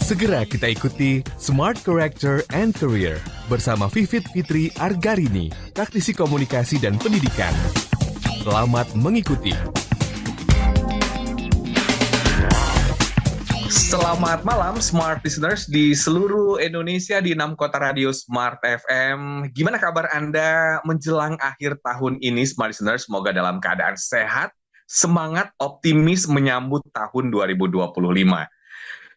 Segera kita ikuti Smart Character and Career bersama Vivit Fitri Argarini, praktisi komunikasi dan pendidikan. Selamat mengikuti. Selamat malam Smart Listeners di seluruh Indonesia di 6 kota radio Smart FM. Gimana kabar Anda menjelang akhir tahun ini Smart Listeners? Semoga dalam keadaan sehat, semangat, optimis menyambut tahun 2025.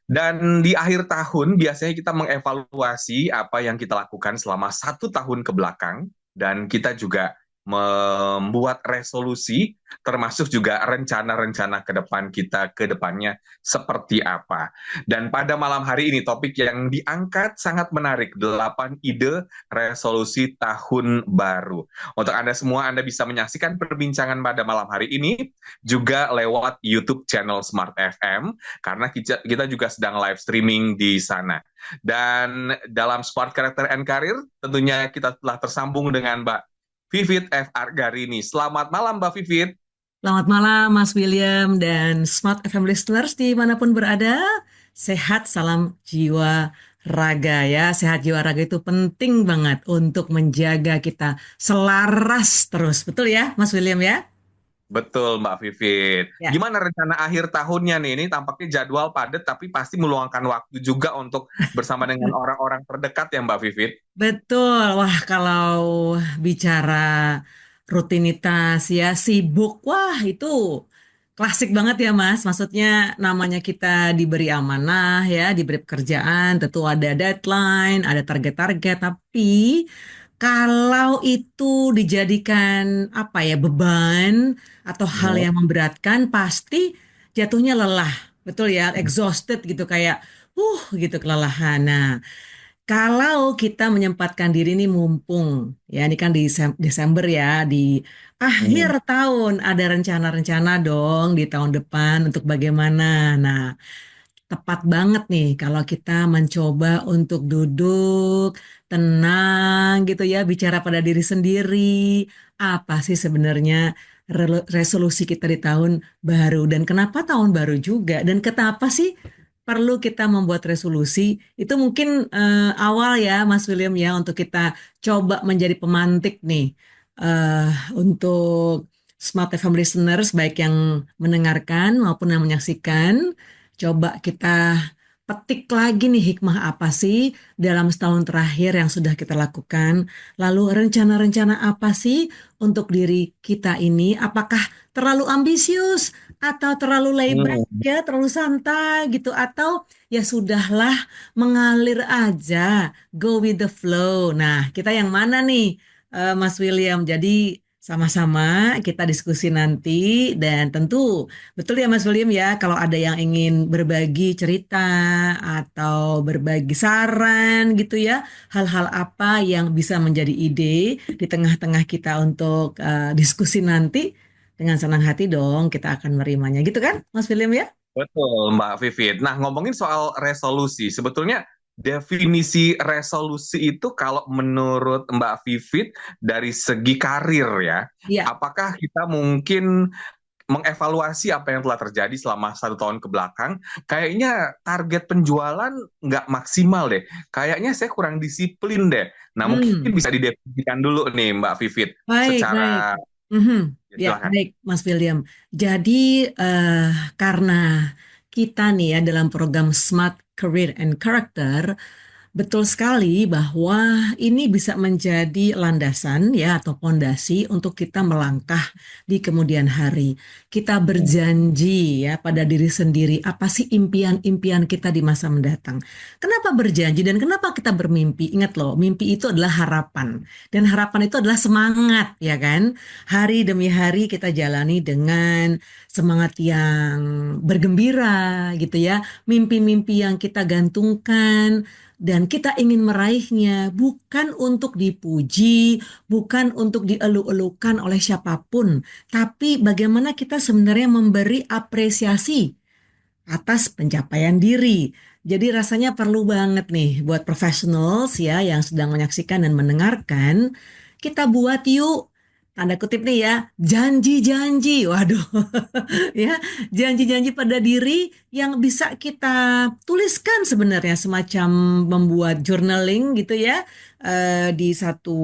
Dan di akhir tahun biasanya kita mengevaluasi apa yang kita lakukan selama 1 tahun ke belakang. Dan kita juga membuat resolusi, termasuk juga rencana-rencana ke depan kita ke depannya seperti apa. Dan pada malam hari ini topik yang diangkat sangat menarik, 8 ide resolusi tahun baru. Untuk Anda semua, Anda bisa menyaksikan perbincangan pada malam hari ini juga lewat YouTube channel Smart FM, karena kita juga sedang live streaming di sana. Dan dalam Smart Character and Career, tentunya kita telah tersambung dengan Mbak Vivit F. Argarini. Selamat malam Mbak Vivit. Selamat malam Mas William dan Smart FM listeners dimanapun berada. Sehat, salam jiwa raga ya. Sehat jiwa raga itu penting banget untuk menjaga kita selaras terus. Betul ya Mas William ya? Betul Mbak Vivit. Ya. Gimana rencana akhir tahunnya nih? Ini tampaknya jadwal padat tapi pasti meluangkan waktu juga untuk bersama dengan orang-orang terdekat ya Mbak Vivit. Betul. Wah, kalau bicara rutinitas ya sibuk, wah itu klasik banget ya Mas. Maksudnya namanya kita diberi amanah ya, diberi pekerjaan, tentu ada deadline, ada target-target, tapi kalau itu dijadikan apa ya beban atau hal yang memberatkan, pasti jatuhnya lelah, betul ya, exhausted gitu kayak, gitu kelelahan. Nah, kalau kita menyempatkan diri nih mumpung, ya ini kan di Desember ya, di akhir tahun ada rencana-rencana dong di tahun depan untuk bagaimana. Nah, tepat banget nih kalau kita mencoba untuk duduk tenang gitu ya, bicara pada diri sendiri. Apa sih sebenarnya resolusi kita di tahun baru dan kenapa tahun baru juga dan kenapa sih perlu kita membuat resolusi? Itu mungkin awal ya Mas William ya untuk kita coba menjadi pemantik nih untuk Smart FM listeners baik yang mendengarkan maupun yang menyaksikan. Coba kita petik lagi nih hikmah apa sih dalam setahun terakhir yang sudah kita lakukan. Lalu rencana-rencana apa sih untuk diri kita ini? Apakah terlalu ambisius atau terlalu layback ya, terlalu santai gitu? Atau ya sudahlah mengalir aja, go with the flow. Nah, kita yang mana nih Mas William? Jadi sama-sama kita diskusi nanti dan tentu betul ya Mas William ya kalau ada yang ingin berbagi cerita atau berbagi saran gitu ya hal-hal apa yang bisa menjadi ide di tengah-tengah kita untuk diskusi nanti dengan senang hati dong kita akan menerimanya gitu kan Mas William ya? Betul Mbak Vivit. Nah ngomongin soal resolusi, sebetulnya definisi resolusi itu kalau menurut Mbak Vivit dari segi karir ya, Iya. apakah kita mungkin mengevaluasi apa yang telah terjadi selama 1 tahun ke belakang, kayaknya target penjualan nggak maksimal deh. Kayaknya saya kurang disiplin deh. Nah, mungkin bisa didefinisikan dulu nih Mbak Vivit Baik, secara baik. Ya, silakan. baik, Mas William. Jadi, karena kita nih ya dalam program Smart Career and Character, betul sekali bahwa ini bisa menjadi landasan ya atau pondasi untuk kita melangkah di kemudian hari. Kita berjanji ya pada diri sendiri apa sih impian-impian kita di masa mendatang. Kenapa berjanji dan kenapa kita bermimpi? Ingat loh, mimpi itu adalah harapan dan harapan itu adalah semangat ya kan. Hari demi hari kita jalani dengan semangat yang bergembira gitu ya. Mimpi-mimpi yang kita gantungkan dan kita ingin meraihnya bukan untuk dipuji, bukan untuk dielu-elukan oleh siapapun, tapi bagaimana kita sebenarnya memberi apresiasi atas pencapaian diri. Jadi rasanya perlu banget nih buat professionals ya yang sedang menyaksikan dan mendengarkan, kita buat yuk tanda kutip nih ya, janji-janji. Waduh, ya, janji-janji pada diri yang bisa kita tuliskan sebenarnya semacam membuat journaling gitu ya, di satu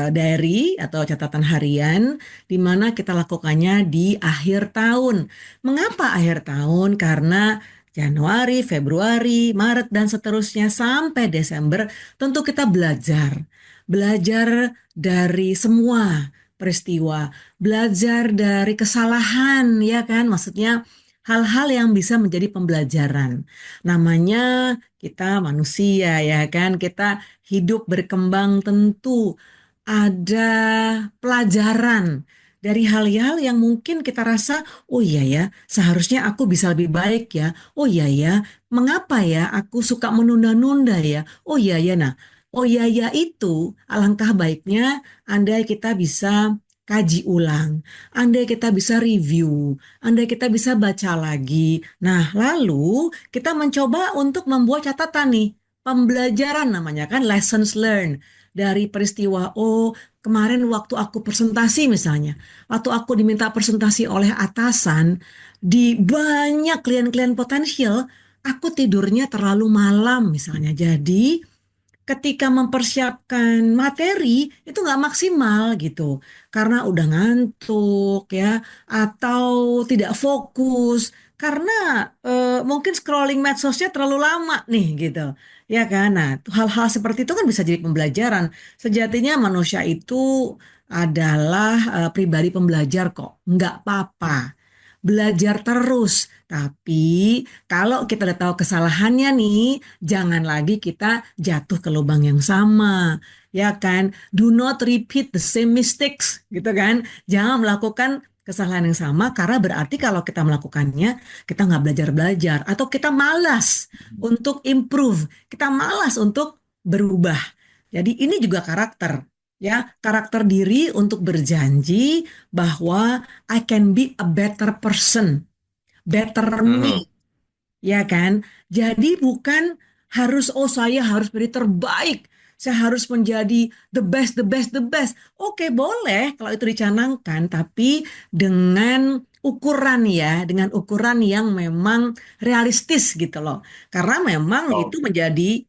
diary atau catatan harian di mana kita lakukannya di akhir tahun. Mengapa akhir tahun? Karena Januari, Februari, Maret, dan seterusnya sampai Desember tentu kita belajar. Belajar dari semua peristiwa, belajar dari kesalahan, ya kan? Maksudnya hal-hal yang bisa menjadi pembelajaran. Namanya kita manusia, ya kan? Kita hidup berkembang tentu ada pelajaran dari hal-hal yang mungkin kita rasa, oh iya ya, seharusnya aku bisa lebih baik ya. Oh iya ya, mengapa ya aku suka menunda-nunda ya? Oh iya ya, nah, oh iya ya itu alangkah baiknya andai kita bisa kaji ulang, andai kita bisa review, andai kita bisa baca lagi. Nah, lalu kita mencoba untuk membuat catatan nih, pembelajaran namanya kan lessons learned dari peristiwa. Oh, kemarin waktu aku presentasi misalnya, waktu aku diminta presentasi oleh atasan di banyak klien-klien potensial, aku tidurnya terlalu malam misalnya. Jadi ketika mempersiapkan materi itu nggak maksimal gitu karena udah ngantuk ya atau tidak fokus karena mungkin scrolling medsosnya terlalu lama nih gitu ya kan. Nah, hal-hal seperti itu kan bisa jadi pembelajaran. Sejatinya manusia itu adalah pribadi pembelajar kok, nggak apa-apa belajar terus. Tapi kalau kita udah tahu kesalahannya nih, jangan lagi kita jatuh ke lubang yang sama. Ya kan? Do not repeat the same mistakes, gitu kan? Jangan melakukan kesalahan yang sama karena berarti kalau kita melakukannya, kita nggak belajar-belajar atau kita malas untuk improve, kita malas untuk berubah. Jadi ini juga karakter. Ya, karakter diri untuk berjanji bahwa I can be a better person, better Mhm. me, ya kan? Jadi bukan harus, oh saya harus menjadi terbaik, saya harus menjadi the best, the best, the best. Oke, boleh kalau itu dicanangkan, tapi dengan ukuran ya, dengan ukuran yang memang realistis gitu loh. Karena memang Oh. itu menjadi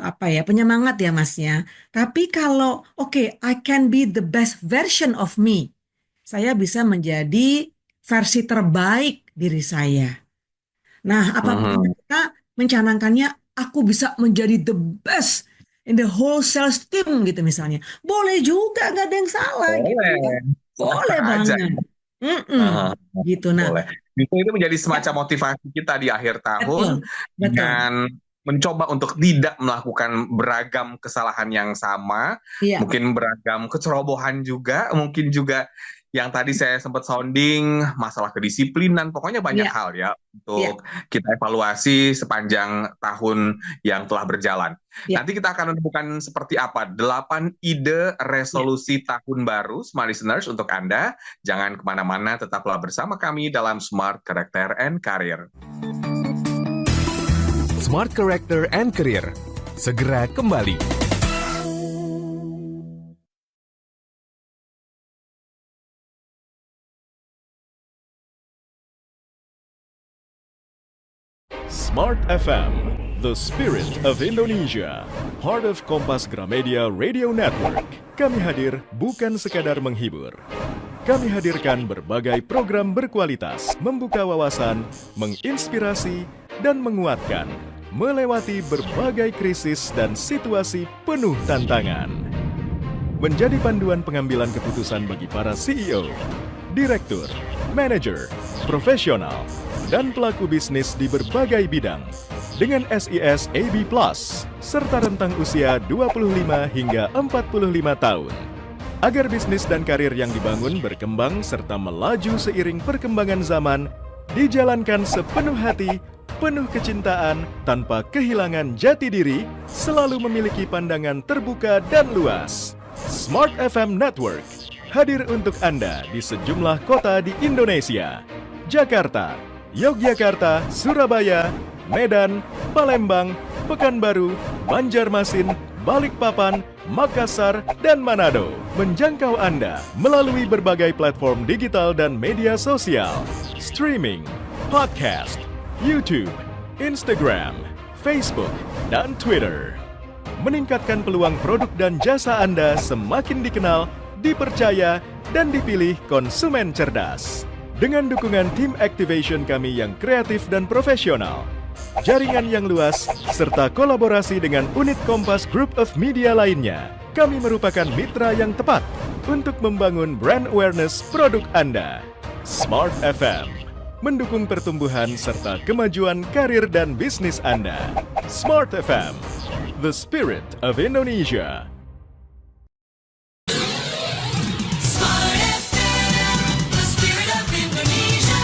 apa ya, penyemangat ya masnya. Tapi kalau oke, I can be the best version of me. Saya bisa menjadi versi terbaik diri saya. Nah, apabila Mhm. kita mencanangkannya, aku bisa menjadi the best in the whole sales team gitu misalnya. Boleh juga, nggak ada yang salah gitu Boleh, ya. Boleh sah-sah aja. banget. Mm-mm. Heeh, Gitu. Nah, boleh. Itu menjadi ya, semacam motivasi kita di akhir tahun betul, betul. dengan mencoba untuk tidak melakukan beragam kesalahan yang sama, Iya, mungkin beragam kecerobohan juga, mungkin juga yang tadi saya sempat sounding masalah kedisiplinan, pokoknya banyak iya, hal ya iya, untuk kita evaluasi sepanjang tahun yang telah berjalan. iya, Nanti kita akan menemukan seperti apa 8 ide iya. resolusi tahun baru, smart listeners, untuk Anda. Jangan kemana-mana, tetaplah bersama kami dalam Smart Character and Career. Smart Character and Career. Segera kembali. Smart FM, the spirit of Indonesia, part of Kompas Gramedia Radio Network. Kami hadir bukan sekadar menghibur. Kami hadirkan berbagai program berkualitas, membuka wawasan, menginspirasi, dan menguatkan, melewati berbagai krisis dan situasi penuh tantangan. Menjadi panduan pengambilan keputusan bagi para CEO, direktur, manajer, profesional, dan pelaku bisnis di berbagai bidang dengan SIS AB Plus serta rentang usia 25 hingga 45 tahun. Agar bisnis dan karir yang dibangun berkembang serta melaju seiring perkembangan zaman, dijalankan sepenuh hati, penuh kecintaan, tanpa kehilangan jati diri, selalu memiliki pandangan terbuka dan luas. Smart FM Network hadir untuk Anda di sejumlah kota di Indonesia. Jakarta, Yogyakarta, Surabaya, Medan, Palembang, Pekanbaru, Banjarmasin, Balikpapan, Makassar, dan Manado. Menjangkau Anda melalui berbagai platform digital dan media sosial, streaming, podcast, YouTube, Instagram, Facebook, dan Twitter. Meningkatkan peluang produk dan jasa Anda semakin dikenal, dipercaya, dan dipilih konsumen cerdas. Dengan dukungan tim activation kami yang kreatif dan profesional, jaringan yang luas, serta kolaborasi dengan unit Kompas Group of Media lainnya, kami merupakan mitra yang tepat untuk membangun brand awareness produk Anda. Smart FM, mendukung pertumbuhan serta kemajuan karir dan bisnis Anda. Smart FM, the spirit of Indonesia. Smart FM, the spirit of Indonesia.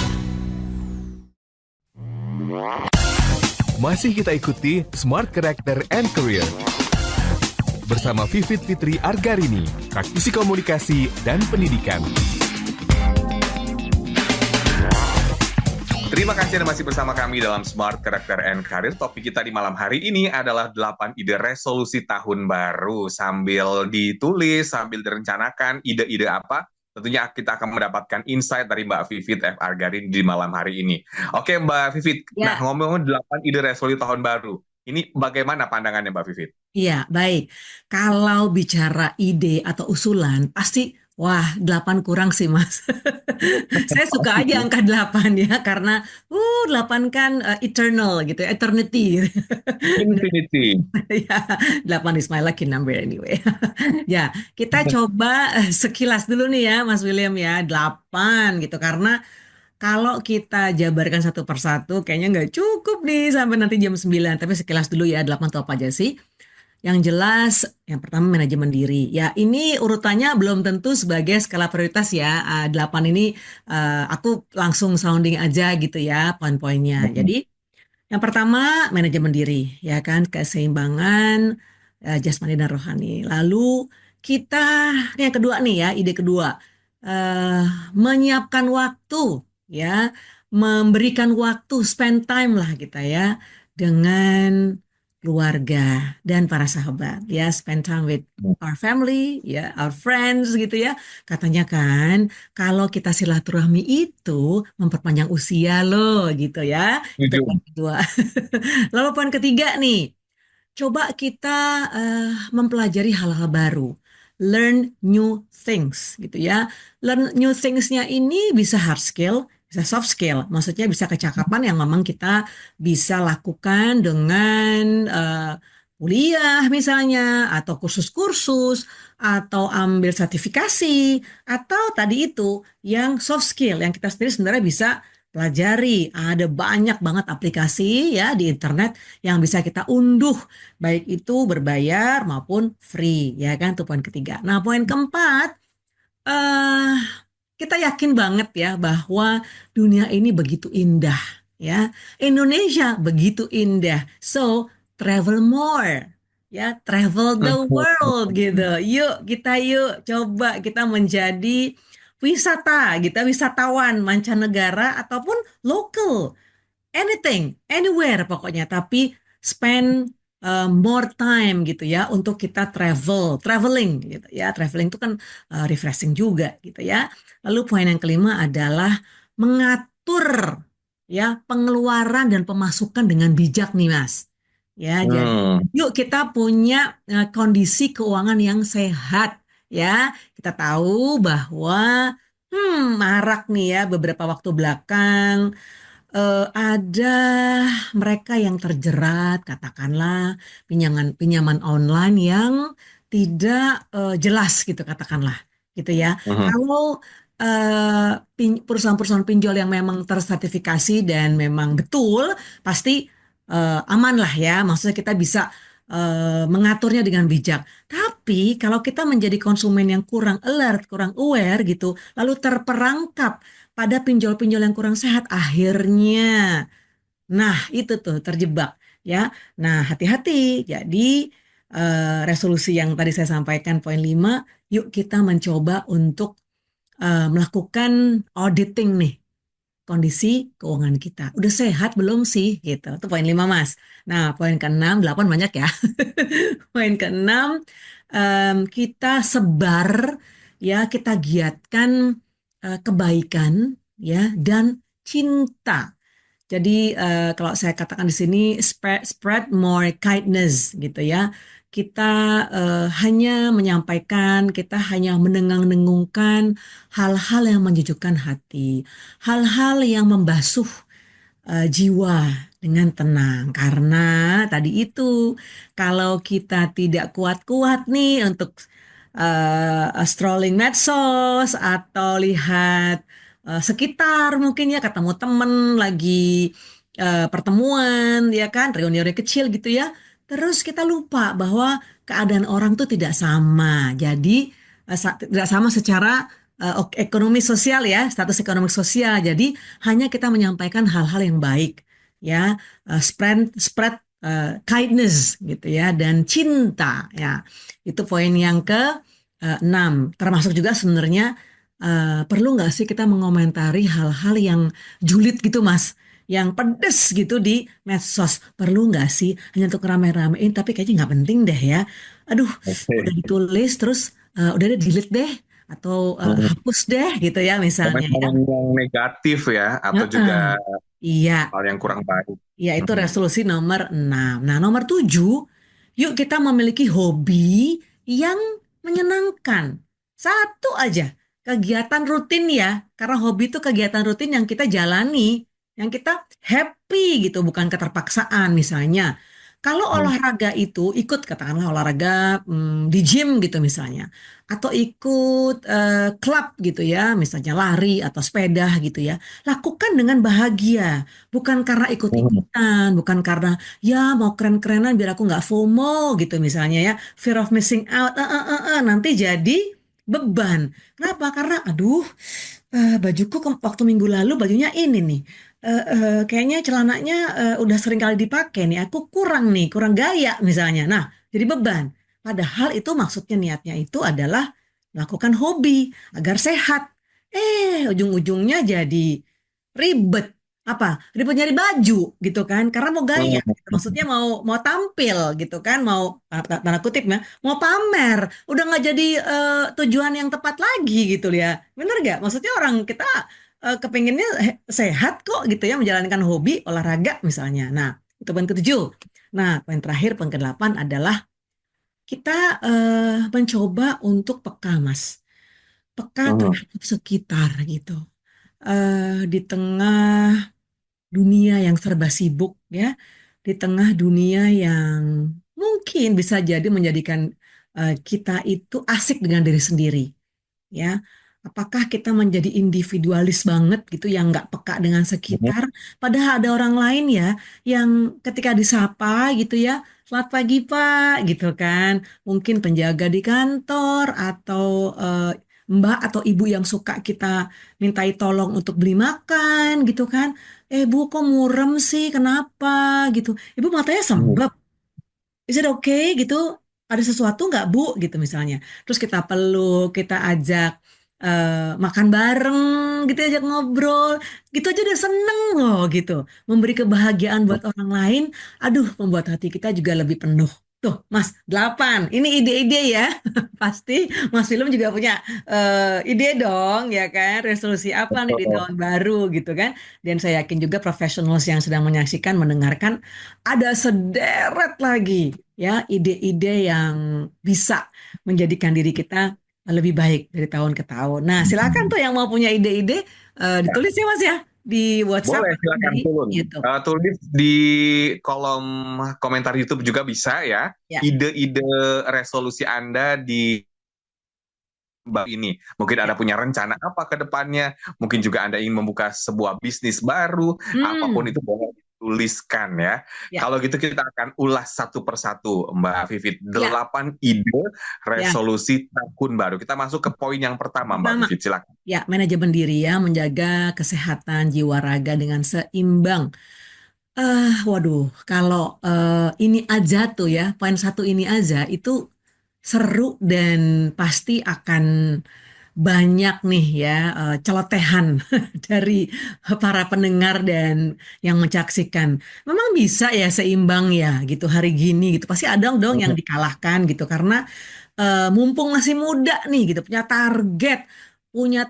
Masih kita ikuti Smart Character and Career bersama Vivit Fitri Argarini, praktisi komunikasi dan pendidikan. Terima kasih Anda masih bersama kami dalam Smart Character and Career. Topik kita di malam hari ini adalah 8 ide resolusi tahun baru. Sambil ditulis, sambil direncanakan ide-ide apa, tentunya kita akan mendapatkan insight dari Mbak Vivit F. Argarini di malam hari ini. Oke Mbak Vivit, Ya. nah ngomong-ngomong 8 ide resolusi tahun baru, ini bagaimana pandangannya Mbak Vivit? Iya, baik. Kalau bicara ide atau usulan, pasti, wah, 8 kurang sih, Mas. Saya suka aja angka 8 ya, karena 8 kan eternal gitu, eternity. Infinity. Ya, 8 is my lucky number anyway. Ya, kita coba sekilas dulu nih ya, Mas William ya, 8 gitu. Karena kalau kita jabarkan satu persatu, kayaknya nggak cukup nih sampai nanti jam 9. Tapi sekilas dulu ya, 8 itu apa aja sih? Yang jelas, yang pertama manajemen diri. Ya, ini urutannya belum tentu sebagai skala prioritas ya. 8 ini aku langsung sounding aja gitu ya, poin-poinnya. Jadi, yang pertama manajemen diri, ya kan, keseimbangan jasmani dan rohani. Lalu kita, ini yang kedua nih ya, ide kedua, eh, menyiapkan waktu, ya, memberikan waktu, spend time lah kita ya, dengan keluarga dan para sahabat, ya, spend time with our family, ya, our friends gitu ya. Katanya kan, kalau kita silaturahmi itu memperpanjang usia loh, gitu ya. Itu Setuju. poin kedua. Lalu poin ketiga nih, coba kita mempelajari hal-hal baru. Learn new things gitu ya. Learn new things-nya ini bisa hard skill, bisa soft skill. Maksudnya bisa kecakapan yang memang kita bisa lakukan dengan kuliah misalnya, atau kursus-kursus, atau ambil sertifikasi, atau tadi itu yang soft skill yang kita sendiri sebenarnya bisa pelajari. Ada banyak banget aplikasi ya di internet yang bisa kita unduh, baik itu berbayar maupun free, ya kan? Itu poin ketiga. Nah, poin keempat, eh kita yakin banget ya bahwa dunia ini begitu indah, ya. Indonesia begitu indah. So, travel more. Ya, travel the world gitu. Yuk coba kita menjadi wisata, kita wisatawan mancanegara ataupun lokal, anything, anywhere pokoknya, tapi spend more time gitu ya untuk kita traveling gitu ya. Traveling itu kan refreshing juga gitu ya. Lalu poin yang kelima adalah mengatur ya pengeluaran dan pemasukan dengan bijak nih Mas. Ya, jadi yuk kita punya kondisi keuangan yang sehat ya. Kita tahu bahwa marak nih ya beberapa waktu belakang ada mereka yang terjerat, katakanlah pinjaman online yang tidak jelas gitu, katakanlah, gitu ya. Kalau perusahaan-perusahaan pinjol yang memang tersertifikasi dan memang betul, pasti aman lah ya. Maksudnya kita bisa mengaturnya dengan bijak. Tapi kalau kita menjadi konsumen yang kurang alert, kurang aware gitu, lalu terperangkap pada pinjol-pinjol yang kurang sehat, akhirnya, nah itu tuh terjebak ya. Nah, hati-hati. Jadi resolusi yang tadi saya sampaikan poin 5, yuk kita mencoba untuk melakukan auditing nih kondisi keuangan kita. Udah sehat belum sih? Gitu. Itu poin 5, Mas. Nah, poin ke-6, 8 banyak ya. Poin ke-6, kita sebar, ya, kita giatkan kebaikan, ya, dan cinta. Jadi kalau saya katakan di sini spread more kindness gitu ya. Kita hanya menyampaikan, kita hanya mendengung-dengungkan hal-hal yang menyejukkan hati, hal-hal yang membasuh jiwa dengan tenang. Karena tadi itu kalau kita tidak kuat-kuat nih untuk scrolling medsos atau lihat sekitar mungkin ya ketemu temen lagi pertemuan ya kan reuni-reuni kecil gitu ya. Terus kita lupa bahwa keadaan orang tuh tidak sama. Jadi tidak sama secara ekonomi sosial ya, status ekonomi sosial. Jadi hanya kita menyampaikan hal-hal yang baik ya, spread spread kindness gitu ya dan cinta ya. Itu poin yang ke 6. Termasuk juga sebenarnya perlu nggak sih kita mengomentari hal-hal yang julid gitu Mas, yang pedes gitu di medsos. Perlu nggak sih hanya untuk rame-ramein, tapi kayaknya nggak penting deh ya. Aduh, udah Oke. ditulis terus udah deh delete deh atau hapus deh gitu ya misalnya ya. Komen-komen yang negatif ya, atau Heeh. juga Iya, hal yang kurang baik. ya itu Mhm. resolusi nomor 6. Nah, nomor 7, yuk kita memiliki hobi yang menyenangkan. Satu aja, kegiatan rutin ya. Karena hobi itu kegiatan rutin yang kita jalani, yang kita happy gitu, bukan keterpaksaan misalnya. Kalau Hmm. olahraga itu ikut katakanlah olahraga di gym gitu misalnya, atau ikut klub gitu ya, misalnya lari atau sepeda gitu ya. Lakukan dengan bahagia. Bukan karena Mhm. ikut-ikutan, bukan karena ya mau keren-kerenan biar aku nggak FOMO gitu misalnya ya, fear of missing out, nanti jadi beban. Kenapa? Karena aduh, bajuku waktu minggu lalu bajunya ini nih, kayaknya celananya udah sering kali dipakai nih, aku kurang nih, kurang gaya misalnya. Nah, jadi beban. Padahal itu maksudnya niatnya itu adalah melakukan hobi agar sehat. Ujung-ujungnya jadi ribet apa ribet nyari baju gitu kan karena mau gaya gitu. Maksudnya mau mau tampil gitu kan mau tanda kutip ya mau pamer udah nggak jadi tujuan yang tepat lagi gitu ya bener nggak maksudnya orang kita kepengennya sehat kok gitu ya menjalankan hobi olahraga misalnya. Nah itu poin ke-7. Nah poin terakhir poin ke-8 adalah kita mencoba untuk peka mas peka Mhm. terhadap sekitar gitu. Di tengah dunia yang serba sibuk ya, di tengah dunia yang mungkin bisa jadi menjadikan kita itu asik dengan diri sendiri ya. Apakah kita menjadi individualis banget gitu yang nggak peka dengan Mhm. sekitar, padahal ada orang lain ya yang ketika disapa gitu ya, selamat pagi Pak gitu kan, mungkin penjaga di kantor atau Mbak atau Ibu yang suka kita mintai tolong untuk beli makan gitu kan, Bu kok murem sih, kenapa gitu, Ibu matanya Mhm. sembab, is it okay gitu? Ada sesuatu nggak Bu gitu misalnya. Terus kita peluk, kita ajak makan bareng, gitu ajak ngobrol, gitu aja udah seneng loh gitu. Memberi kebahagiaan buat orang lain, aduh membuat hati kita juga lebih penuh. Tuh Mas, 8. Ini ide-ide ya. Pasti Mas Film juga punya ide dong ya kan. Resolusi apa nih di Betul. tahun baru gitu kan. Dan saya yakin juga profesional yang sedang menyaksikan, mendengarkan, ada sederet lagi ya ide-ide yang bisa menjadikan diri kita lebih baik dari tahun ke tahun. Nah, silakan tuh yang mau punya ide-ide Ya. ditulis ya Mas ya di WhatsApp Boleh, atau silakan dari turun. YouTube. Tulis di kolom komentar YouTube juga bisa ya. Ya, Ide-ide resolusi Anda di bab ini. Mungkin ya. Anda punya rencana apa ke depannya, mungkin juga Anda ingin membuka sebuah bisnis baru, apapun Hmm, itu boleh dituliskan ya. ya, Kalau gitu kita akan ulas satu persatu, Mbak Vivit. ya, 8 ide ya. resolusi tahun baru. Kita masuk ke poin yang pertama, Mbak Pertama, Vivit. Silakan. ya manajemen diri ya, menjaga kesehatan jiwa raga dengan seimbang. Waduh, kalau ini aja tuh ya, poin satu ini aja itu seru dan pasti akan banyak nih ya celotehan dari para pendengar dan yang menyaksikan. Memang bisa ya seimbang ya gitu hari gini gitu. Pasti ada dong yang dikalahkan gitu karena mumpung masih muda nih gitu punya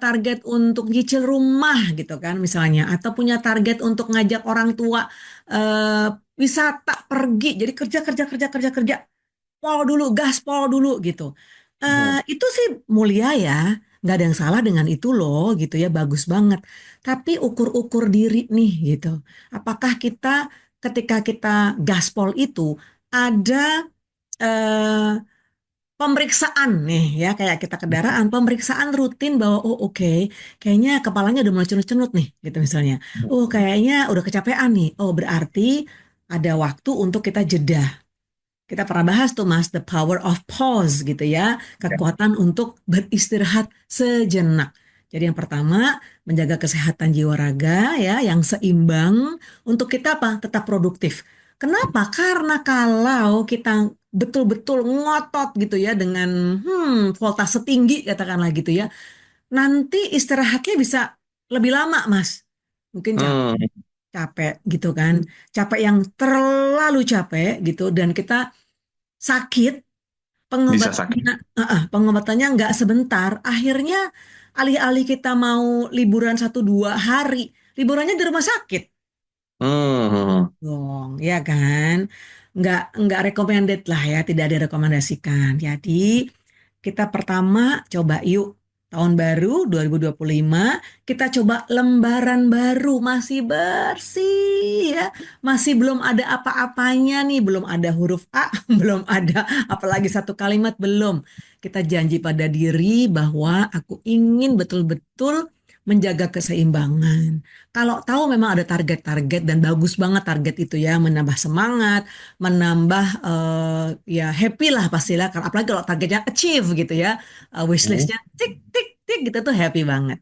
target untuk nyicil rumah gitu kan misalnya atau punya target untuk ngajak orang tua wisata pergi. Jadi kerja kerja kerja kerja kerja pol dulu, gaspol dulu gitu. Itu sih mulia ya, nggak ada yang salah dengan itu loh gitu ya, bagus banget. Tapi ukur-ukur diri nih gitu. Apakah kita ketika kita gaspol itu ada eh, pemeriksaan nih ya, kayak kita kendaraan, pemeriksaan rutin bahwa oh oke, kayaknya kepalanya udah mulai cenut-cenut nih gitu misalnya. Oh kayaknya udah kecapean nih. Oh berarti ada waktu untuk kita jeda. Kita pernah bahas tuh Mas, the power of pause gitu ya, kekuatan untuk beristirahat sejenak. Jadi yang pertama, menjaga kesehatan jiwa raga ya, yang seimbang untuk kita apa? Tetap produktif. Kenapa? Karena kalau kita betul-betul ngotot gitu ya dengan voltase tinggi katakanlah gitu ya, nanti istirahatnya bisa lebih lama Mas. Mungkin Hmm, capek gitu kan, capek yang terlalu capek gitu dan kita sakit, bisa sakit. pengobatannya nggak sebentar, akhirnya alih-alih kita mau liburan 1 2 hari, liburannya di rumah sakit Hmm, dong, ya kan? Nggak recommended lah ya, tidak direkomendasikan. Jadi kita pertama coba yuk tahun baru 2025 kita coba lembaran baru masih bersih ya, masih belum ada apa-apanya nih, belum ada huruf A, belum ada apalagi satu kalimat belum. Kita janji pada diri bahwa aku ingin betul-betul menjaga keseimbangan. Kalau tahu memang ada target-target dan bagus banget target itu ya, menambah semangat, menambah ya happy lah pastilah. Apalagi kalau targetnya achieve gitu ya, wishlistnya tik tik tik gitu tuh happy banget.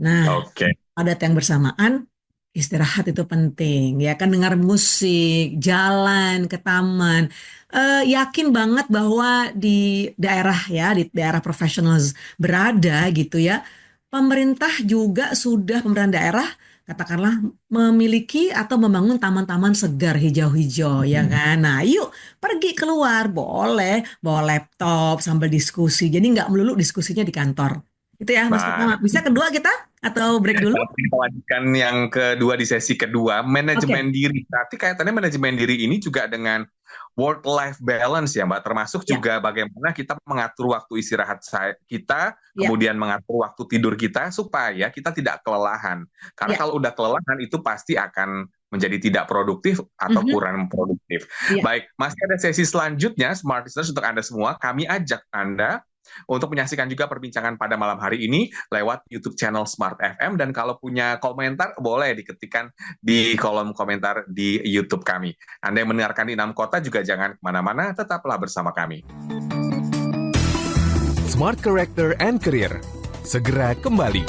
Nah, Oke. pada yang bersamaan istirahat itu penting ya kan, dengar musik, jalan ke taman. Yakin banget bahwa di daerah ya, di daerah profesional berada gitu ya, pemerintah juga sudah pemerintahan daerah katakanlah memiliki atau membangun taman-taman segar hijau-hijau ya kan. Nah, yuk pergi keluar, boleh bawa laptop sambil diskusi. Jadi nggak melulu diskusinya di kantor. Itu ya Mas Nah, pertama. Bisa kedua kita atau break dulu? kalau kita lanjutkan yang kedua di sesi kedua, Oke, manajemen diri. Berarti kaitannya manajemen diri ini juga dengan work-life balance ya, Mbak. Termasuk ya, juga bagaimana kita mengatur waktu istirahat kita, ya, kemudian mengatur waktu tidur kita supaya kita tidak kelelahan. Karena ya. kalau udah kelelahan itu pasti akan menjadi tidak produktif atau Mhm, kurang produktif. ya. Baik, masih ada sesi selanjutnya, Smart Listeners, untuk Anda semua. Kami ajak Anda untuk menyaksikan juga perbincangan pada malam hari ini lewat YouTube channel Smart FM, dan kalau punya komentar boleh diketikkan di kolom komentar di YouTube kami. Anda yang mendengarkan di 6 kota juga jangan kemana-mana, tetaplah bersama kami. Smart Character and Career. Segera kembali.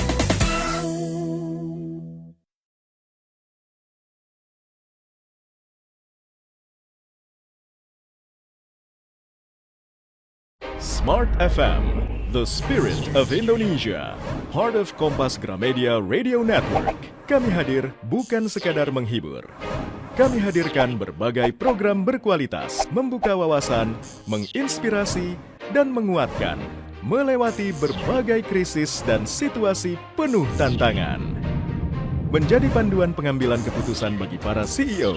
Smart FM, the spirit of Indonesia, part of Kompas Gramedia Radio Network. Kami hadir bukan sekadar menghibur. Kami hadirkan berbagai program berkualitas, membuka wawasan, menginspirasi, dan menguatkan, melewati berbagai krisis dan situasi penuh tantangan. Menjadi panduan pengambilan keputusan bagi para CEO,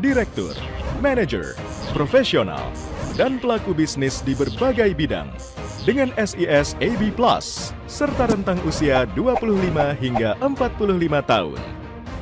direktur, manajer, profesional, dan pelaku bisnis di berbagai bidang dengan SIS AB+, serta rentang usia 25 hingga 45 tahun.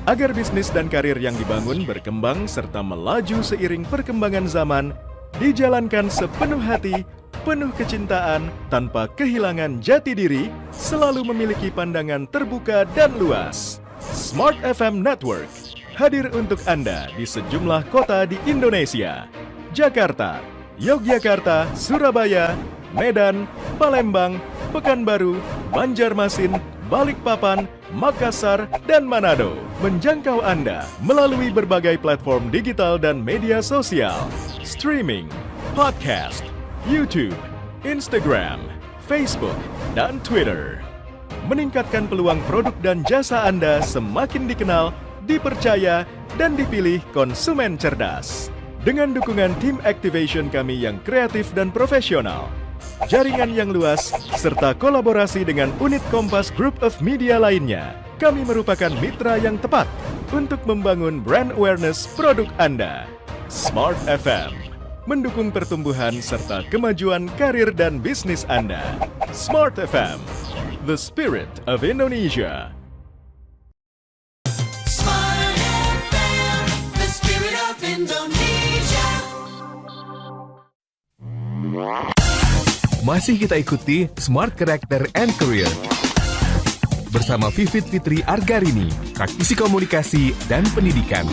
Agar bisnis dan karir yang dibangun berkembang serta melaju seiring perkembangan zaman, dijalankan sepenuh hati, penuh kecintaan, tanpa kehilangan jati diri, selalu memiliki pandangan terbuka dan luas. Smart FM Network hadir untuk Anda di sejumlah kota di Indonesia: Jakarta, Yogyakarta, Surabaya, Medan, Palembang, Pekanbaru, Banjarmasin, Balikpapan, Makassar, dan Manado. Menjangkau Anda melalui berbagai platform digital dan media sosial, streaming, podcast, YouTube, Instagram, Facebook, dan Twitter. Meningkatkan peluang produk dan jasa Anda semakin dikenal, dipercaya, dan dipilih konsumen cerdas. Dengan dukungan tim activation kami yang kreatif dan profesional, jaringan yang luas, serta kolaborasi dengan unit Kompas Group of Media lainnya, kami merupakan mitra yang tepat untuk membangun brand awareness produk Anda. Smart FM, mendukung pertumbuhan serta kemajuan karir dan bisnis Anda. Smart FM, the spirit of Indonesia. Smart FM, the spirit of Indonesia. Masih kita ikuti Smart Character and Career bersama Vivit Fitri Argarini, praktisi komunikasi dan pendidikan.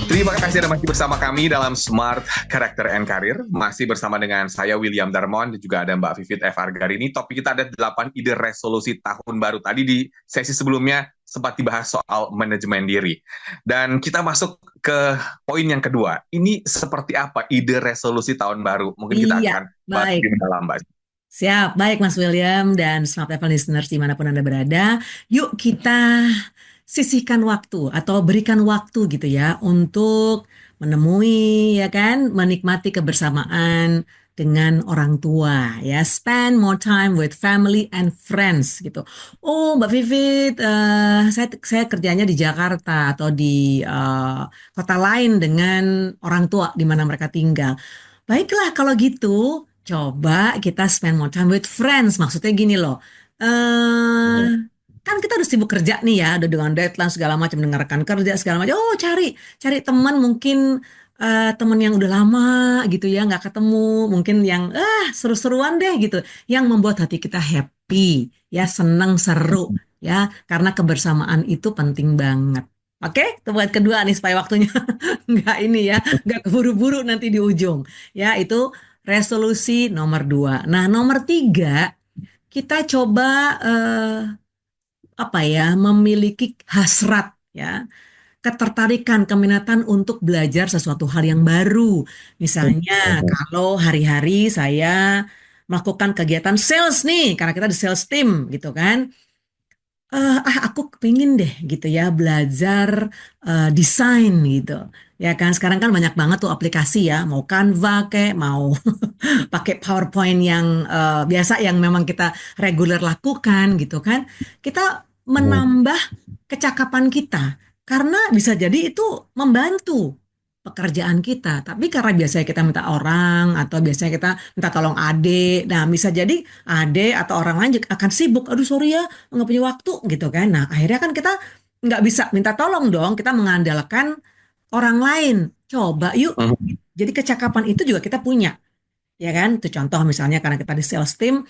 Terima kasih Anda masih bersama kami dalam Smart Character and Career. Masih bersama dengan saya William Darmawan dan juga ada Mbak Vivit F. Argarini. Topik kita ada 8 ide resolusi tahun baru. Tadi di sesi sebelumnya sempat dibahas soal manajemen diri. Dan kita masuk ke poin yang kedua. Ini seperti apa ide resolusi tahun baru? Mungkin kita Iya, akan bahas baik. lebih dalam, Mbak. Siap, baik Mas William dan Smart FM listeners dimanapun Anda berada. Yuk kita sisihkan waktu atau berikan waktu gitu ya untuk menemui ya kan, menikmati kebersamaan dengan orang tua ya. Spend more time with family and friends gitu. Oh Mbak Vivit, saya kerjanya di Jakarta atau di kota lain dengan orang tua di mana mereka tinggal. Baiklah kalau gitu, coba kita spend more time with friends. Maksudnya gini loh, kan kita udah sibuk kerja nih ya, udah dengan deadline segala macam, mendengarkan kerja segala macam. Oh cari teman mungkin teman yang udah lama gitu ya, nggak ketemu, mungkin yang seru-seruan deh gitu, yang membuat hati kita happy, ya seneng seru ya, karena kebersamaan itu penting banget. Oke, itu buat kedua nih supaya waktunya nggak ini ya, nggak keburu-buru nanti di ujung. Ya, itu resolusi nomor 2. Nah, nomor 3, kita coba memiliki hasrat ya, ketertarikan, keminatan untuk belajar sesuatu hal yang baru. Misalnya, kalau hari-hari saya melakukan kegiatan sales nih, karena kita di sales team gitu kan. Aku kepingin deh gitu ya belajar desain gitu. Ya kan sekarang kan banyak banget tuh aplikasi ya, mau Canva kayak mau pakai PowerPoint yang biasa yang memang kita reguler lakukan gitu kan. Kita menambah kecakapan kita karena bisa jadi itu membantu pekerjaan kita. Tapi karena biasanya kita minta orang atau biasanya kita minta tolong adik. Nah, bisa jadi adik atau orang lain juga akan sibuk. Aduh, sorry ya, nggak punya waktu gitu kan. Nah, akhirnya kan kita nggak bisa minta tolong dong. Kita mengandalkan orang lain. Coba yuk. Jadi kecakapan itu juga kita punya. Ya kan, itu contoh misalnya karena kita di sales team,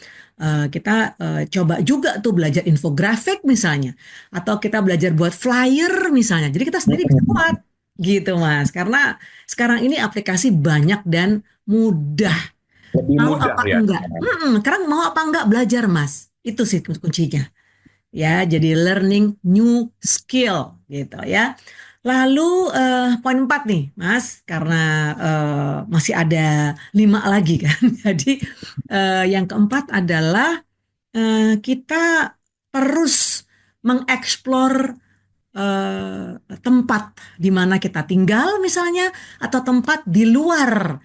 kita coba juga tuh belajar infografik misalnya. Atau kita belajar buat flyer misalnya. Jadi kita sendiri bisa buat. Gitu Mas, karena sekarang ini aplikasi banyak dan mudah. Lebih Mau mudah apa ya. enggak? Sekarang mau apa enggak belajar Mas? Itu sih kuncinya. Ya, jadi learning new skill gitu ya. Lalu poin 4 nih Mas, karena masih ada 5 lagi kan. Jadi yang keempat adalah kita terus mengeksplor tempat di mana kita tinggal misalnya atau tempat di luar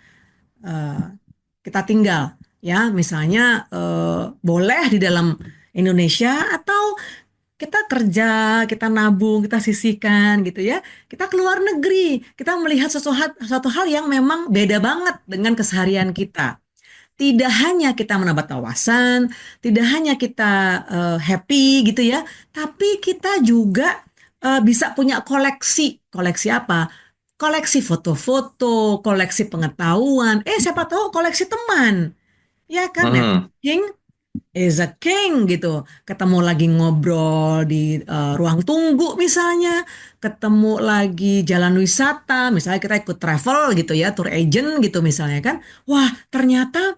eh, kita tinggal ya misalnya boleh di dalam Indonesia atau kita kerja, kita nabung, kita sisihkan gitu ya. Kita keluar negeri, kita melihat sesuatu hal yang memang beda banget dengan keseharian kita. Tidak hanya kita menambah wawasan, tidak hanya kita happy gitu ya, tapi kita juga bisa punya koleksi. Koleksi apa? Koleksi foto-foto, koleksi pengetahuan. Siapa tahu koleksi teman. Ya kan, networking is a king gitu. Ketemu lagi ngobrol di ruang tunggu misalnya, ketemu lagi jalan wisata, misalnya kita ikut travel gitu ya, tour agent gitu misalnya kan. Wah, ternyata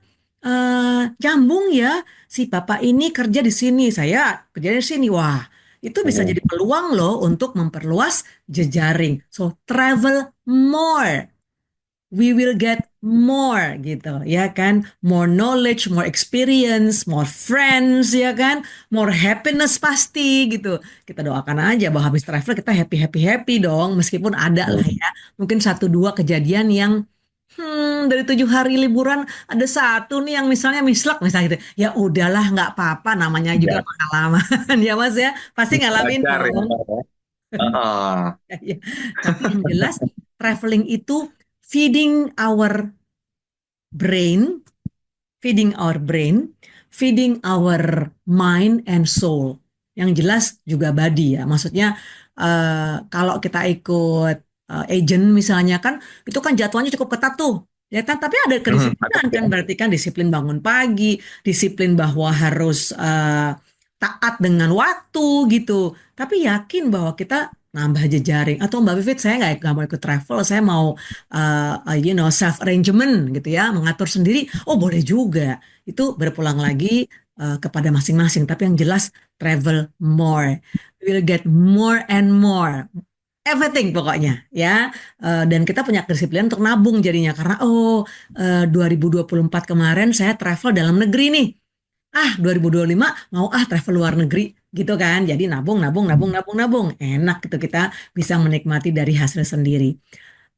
nyambung ya, si bapak ini kerja di sini, saya kerja di sini. Wah, itu bisa jadi peluang loh untuk memperluas jejaring. So, travel more. We will get more gitu ya kan, more knowledge, more experience, more friends ya kan, more happiness pasti gitu. Kita doakan aja bahwa habis travel kita happy happy happy dong, meskipun ada lah ya mungkin satu dua kejadian yang dari 7 hari liburan ada satu nih yang misalnya mislek misalnya gitu. Ya udahlah nggak apa-apa namanya juga Ya, pengalaman ya Mas ya. Pasti ngalamin wajar ya. dong. Heeh. Ya. Tapi yang jelas traveling itu feeding our brain, feeding our brain, feeding our mind and soul. Yang jelas juga body ya. Maksudnya kalau kita ikut agent misalnya kan itu kan jadwalnya cukup ketat tuh. Ya kan, tapi ada kedisiplinan kan, berarti kan disiplin bangun pagi, disiplin bahwa harus taat dengan waktu gitu. Tapi yakin bahwa kita nambah jejaring atau Mbak Vivit saya nggak mau ikut travel, saya mau self arrangement gitu ya, mengatur sendiri. Oh boleh juga. Itu berpulang lagi kepada masing-masing. Tapi yang jelas travel more, will get more and more. Everything pokoknya ya. Dan kita punya kedisiplinan untuk nabung jadinya karena 2024 kemarin saya travel dalam negeri nih. 2025 mau travel luar negeri gitu kan. Jadi nabung nabung nabung nabung nabung. Enak gitu kita bisa menikmati dari hasil sendiri.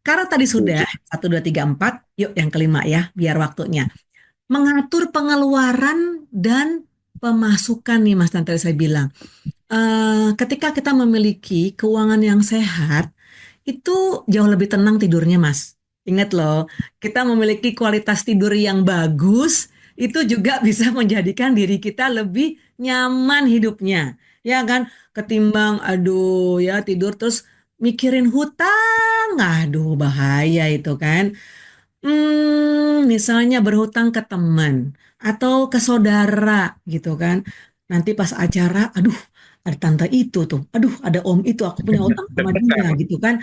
Karena tadi sudah 1 2 3 4, yuk yang kelima ya biar waktunya. Mengatur pengeluaran dan pemasukan nih Mas, nanti saya bilang. Ketika kita memiliki keuangan yang sehat, itu jauh lebih tenang tidurnya, Mas. Ingat loh, kita memiliki kualitas tidur yang bagus, itu juga bisa menjadikan diri kita lebih nyaman hidupnya. Ya kan? Ketimbang, aduh ya tidur terus mikirin hutang, aduh bahaya itu kan. Misalnya berhutang ke teman atau ke saudara gitu kan. Nanti pas acara, aduh ada tante itu tuh, aduh ada om itu, aku punya hutang sama dia gitu kan.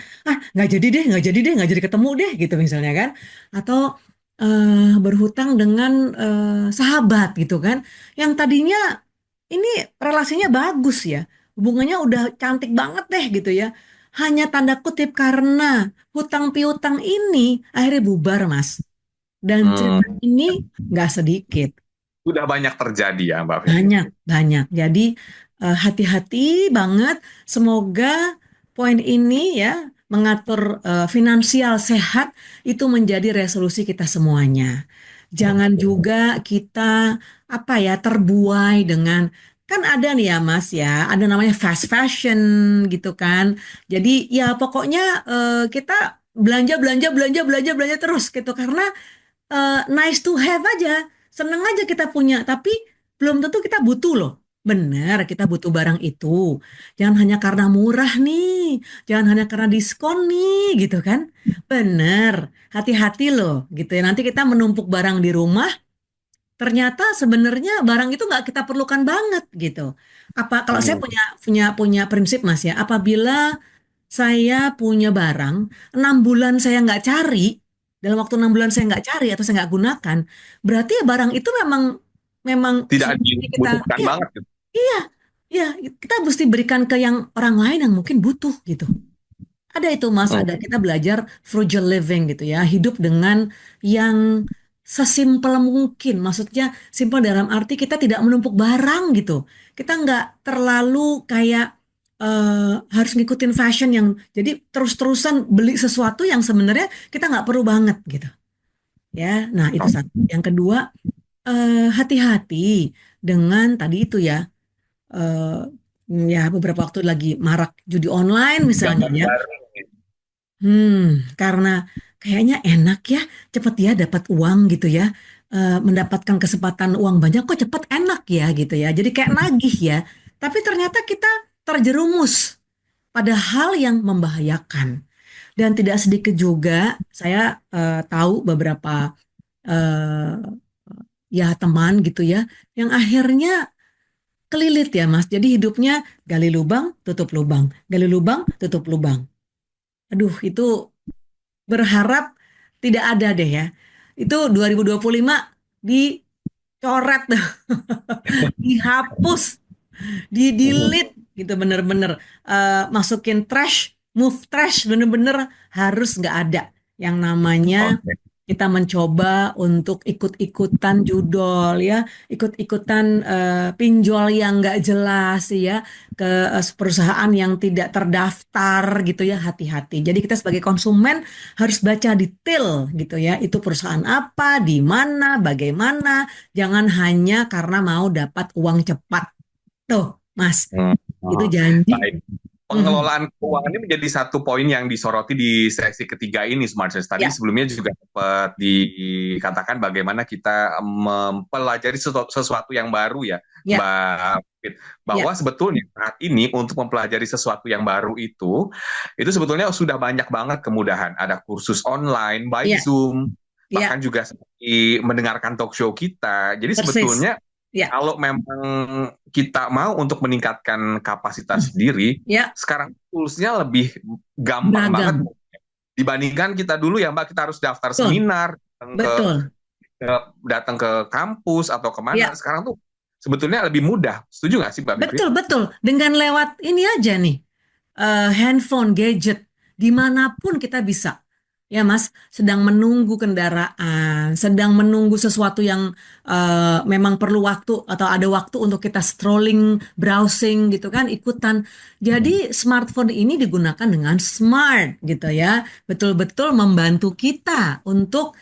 Nggak jadi deh, nggak jadi deh, nggak jadi ketemu deh gitu misalnya kan. Atau berhutang dengan sahabat gitu kan. Yang tadinya ini relasinya bagus ya, hubungannya udah cantik banget deh gitu ya. Hanya tanda kutip karena hutang piutang ini akhirnya bubar, Mas. Dan Hmm, cerita ini nggak sedikit, Sudah banyak terjadi ya, Mbak Vivi. banyak, banyak. Jadi hati-hati banget. Semoga poin ini ya, mengatur finansial sehat itu menjadi resolusi kita semuanya. Jangan juga kita apa ya terbuai dengan kan ada nih ya Mas ya, ada namanya fast fashion gitu kan. Jadi ya pokoknya kita belanja belanja belanja belanja belanja terus gitu karena nice to have aja, seneng aja kita punya, tapi belum tentu kita butuh loh. Benar, kita butuh barang itu. Jangan hanya karena murah nih, jangan hanya karena diskon nih, gitu kan? Benar, hati-hati loh, gitu ya. Nanti kita menumpuk barang di rumah, ternyata sebenarnya barang itu nggak kita perlukan banget, gitu. Apa kalau saya Hmm. punya punya punya prinsip Mas ya, apabila saya punya barang, 6 bulan saya nggak cari, dalam waktu 6 bulan saya nggak cari atau saya nggak gunakan, berarti ya barang itu memang memang Tidak sebenarnya kita, dibutuhkan iya, banget gitu. iya, iya, kita mesti berikan ke yang orang lain yang mungkin butuh gitu. Ada itu Mas, Hmm. ada kita belajar frugal living gitu ya, hidup dengan yang sesimpel mungkin. Maksudnya simpel dalam arti kita tidak menumpuk barang gitu. Kita nggak terlalu kayak harus ngikutin fashion yang jadi terus-terusan beli sesuatu yang sebenarnya kita nggak perlu banget gitu. Ya, nah itu satu. Yang kedua, hati-hati dengan tadi itu ya, ya beberapa waktu lagi marak judi online misalnya ya. Karena kayaknya enak ya, cepet ya dapat uang gitu ya. Mendapatkan kesempatan uang banyak kok cepet enak ya gitu ya. Jadi kayak nagih ya. Tapi ternyata kita terjerumus pada hal yang membahayakan. Dan tidak sedikit juga saya tahu beberapa eh, ya teman gitu ya, yang akhirnya kelilit ya Mas. Jadi hidupnya gali lubang, tutup lubang, gali lubang, tutup lubang. Aduh, itu berharap tidak ada deh ya. Itu 2025 dicoret, dihapus, di delete gitu bener-bener. Masukin trash, move trash bener-bener harus nggak ada yang namanya Oke. kita mencoba untuk ikut-ikutan judol ya, ikut-ikutan pinjol yang nggak jelas ya, ke perusahaan yang tidak terdaftar gitu ya, hati-hati. Jadi kita sebagai konsumen harus baca detail gitu ya, itu perusahaan apa, di mana, bagaimana, jangan hanya karena mau dapat uang cepat. Tuh, Mas, Hmm. itu Oh, janji. baik. Mhm. Pengelolaan keuangan ini menjadi satu poin yang disoroti di sesi ketiga ini, Smart Sense. Tadi Ya, sebelumnya juga sempat dikatakan bagaimana kita mempelajari sesuatu yang baru ya, ya, Mbak Fit. ya, Bahwa sebetulnya saat ini untuk mempelajari sesuatu yang baru itu sebetulnya sudah banyak banget kemudahan. Ada kursus online, by ya, Zoom, ya, bahkan juga seperti mendengarkan talk show kita. Jadi persis. sebetulnya Ya, kalau memang kita mau untuk meningkatkan kapasitas diri, ya, sekarang toolsnya lebih gampang banget beragam. dibandingkan kita dulu ya Mbak, kita harus daftar Betul, seminar, betul. datang ke kampus atau kemana. Ya, Sekarang tuh sebetulnya lebih mudah. Setuju nggak sih Mbak Fitri? betul, betul. Dengan lewat ini aja nih, handphone, gadget, dimanapun kita bisa. Ya, Mas, sedang menunggu kendaraan, sedang menunggu sesuatu yang memang perlu waktu atau ada waktu untuk kita scrolling, browsing gitu kan, ikutan. Jadi smartphone ini digunakan dengan smart gitu ya, betul-betul membantu kita untuk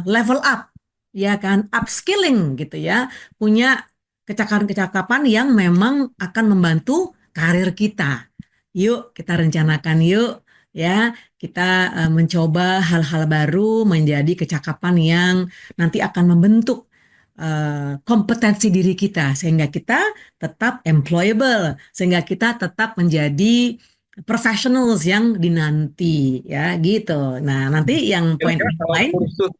level up, ya kan, upskilling gitu ya, punya kecakapan-kecakapan yang memang akan membantu karir kita. Yuk, kita rencanakan yuk ya, kita mencoba hal-hal baru menjadi kecakapan yang nanti akan membentuk kompetensi diri kita sehingga kita tetap employable, sehingga kita tetap menjadi professionals yang dinanti ya gitu. Nah, nanti yang poin Kira-kira kalau lain, kursus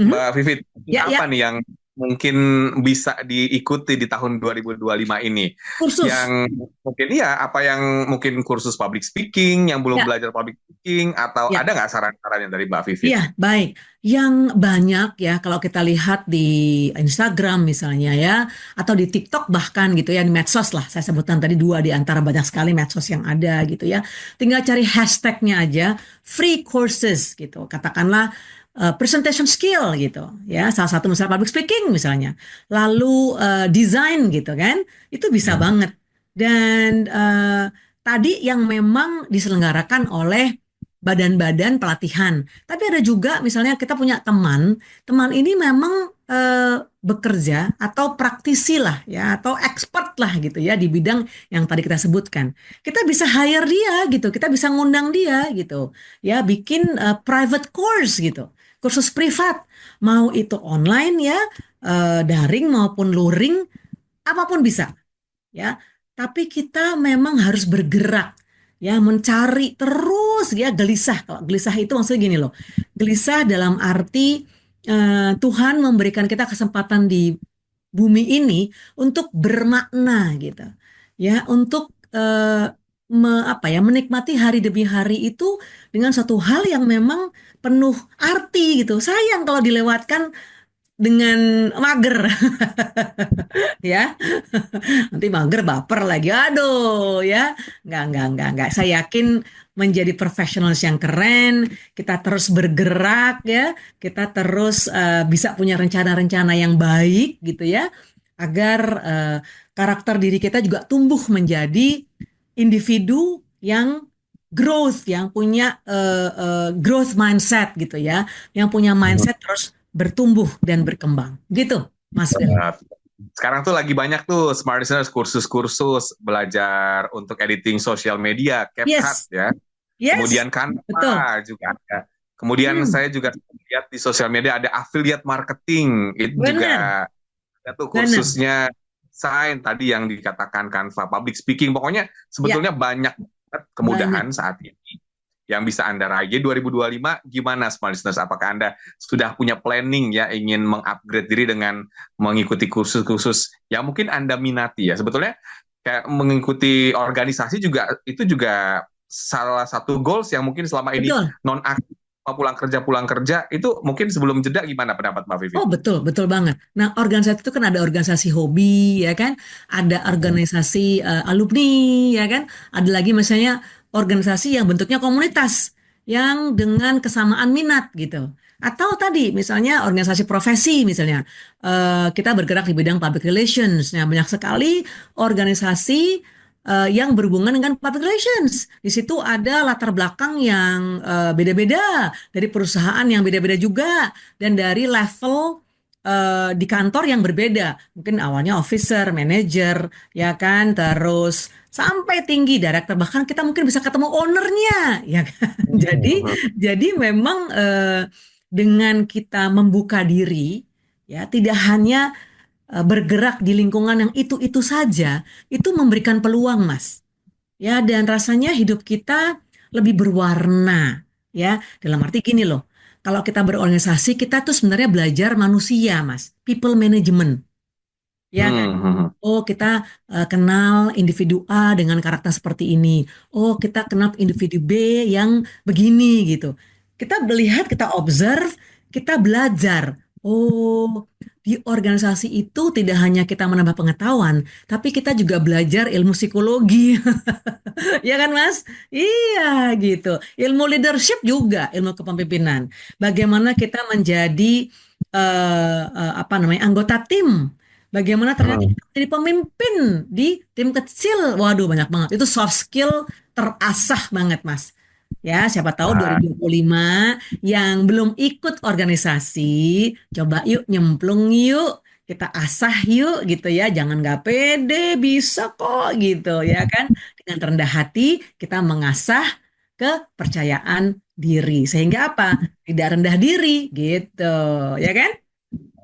mhm, Mbak Vivit, ya apa ya, nih yang mungkin bisa diikuti di tahun 2025 ini? kursus. Yang mungkin ya, apa yang mungkin kursus public speaking, yang belum Ya, belajar public speaking, atau ya. ada nggak saran-saran dari Mbak Vivit? Iya, baik. Yang banyak ya kalau kita lihat di Instagram misalnya ya, atau di TikTok bahkan gitu ya, di medsos lah. Saya sebutkan tadi dua di antara banyak sekali medsos yang ada gitu ya. Tinggal cari hashtagnya aja, free courses gitu. Katakanlah presentation skill gitu ya. Salah satu misalnya public speaking misalnya. Lalu design gitu kan, itu bisa banget. Dan tadi yang memang diselenggarakan oleh badan-badan pelatihan. Tapi ada juga misalnya kita punya teman, teman ini memang bekerja atau praktisi lah ya atau expert lah gitu ya di bidang yang tadi kita sebutkan. Kita bisa hire dia gitu, kita bisa ngundang dia gitu. Ya bikin private course gitu. Kursus privat, mau itu online ya, daring maupun luring, apapun bisa ya. Tapi kita memang harus bergerak ya, mencari terus ya, gelisah. Kalau gelisah itu maksudnya gini loh. Gelisah dalam arti Tuhan memberikan kita kesempatan di bumi ini untuk bermakna gitu. Ya, untuk apa ya, menikmati hari demi hari itu dengan satu hal yang memang penuh arti gitu. Sayang kalau dilewatkan dengan mager ya. Nanti mager baper lagi. Aduh, ya. Enggak. Saya yakin menjadi profesional yang keren, kita terus bergerak ya, kita terus bisa punya rencana-rencana yang baik gitu ya, agar karakter diri kita juga tumbuh menjadi individu yang growth, yang punya growth mindset gitu ya, yang punya mindset terus bertumbuh dan berkembang. Gitu, Mas Will. Nah, sekarang tuh lagi banyak tuh Smart Listeners kursus-kursus belajar untuk editing sosial media, CapCut Yes, ya. yes, Kemudian betul. Canva juga ada. Kemudian Hmm, saya juga lihat di sosial media ada affiliate marketing. Itu benar, juga ada tuh benar. kursusnya sign tadi yang dikatakan Canva, public speaking. Pokoknya Ya, sebetulnya banyak banget banyak. kemudahan saat ini yang bisa Anda raih. Jadi 2025 gimana Smart Listeners? Apakah Anda sudah punya planning ya ingin mengupgrade diri dengan mengikuti kursus-kursus yang mungkin Anda minati ya? Sebetulnya kayak mengikuti organisasi juga itu juga salah satu goals yang mungkin selama ini Betul. non aktif pulang kerja itu mungkin sebelum jeda gimana pendapat Mbak Vivi? Oh, betul, betul banget. Nah, organisasi itu kan ada organisasi hobi, ya kan? Ada organisasi alumni, ya kan? Ada lagi misalnya organisasi yang bentuknya komunitas. yang dengan kesamaan minat gitu. Atau tadi misalnya organisasi profesi misalnya kita bergerak di bidang public relations. Nah, banyak sekali organisasi yang berhubungan dengan public relations. Di situ ada latar belakang yang beda-beda, dari perusahaan yang beda-beda juga, dan dari level di kantor yang berbeda. Mungkin awalnya officer, manager, ya kan, terus sampai tinggi director, bahkan kita mungkin bisa ketemu ownernya, ya kan. Jadi memang dengan kita membuka diri, ya tidak hanya bergerak di lingkungan yang itu saja, itu memberikan peluang, Mas. Ya, dan rasanya hidup kita lebih berwarna, ya. Dalam arti gini loh, kalau kita berorganisasi, kita tuh sebenarnya belajar manusia, Mas. People management, ya kan? Oh, kita kenal individu A dengan karakter seperti ini. Oh, kita kenal individu B yang begini gitu. Kita melihat, kita observe, kita belajar. Oh, di organisasi itu tidak hanya kita menambah pengetahuan, tapi kita juga belajar ilmu psikologi. Ya kan, Mas? Iya, gitu. Ilmu leadership juga, ilmu kepemimpinan. Bagaimana kita menjadi anggota tim. Bagaimana ternyata kita menjadi pemimpin di tim kecil. Waduh, banyak banget. Itu soft skill terasah banget, Mas. Ya, siapa tahu 2025 yang belum ikut organisasi, coba yuk nyemplung yuk, kita asah yuk gitu ya. Jangan nggak pede, bisa kok gitu ya kan. Dengan rendah hati kita mengasah kepercayaan diri. Sehingga apa? Tidak rendah diri gitu, ya kan?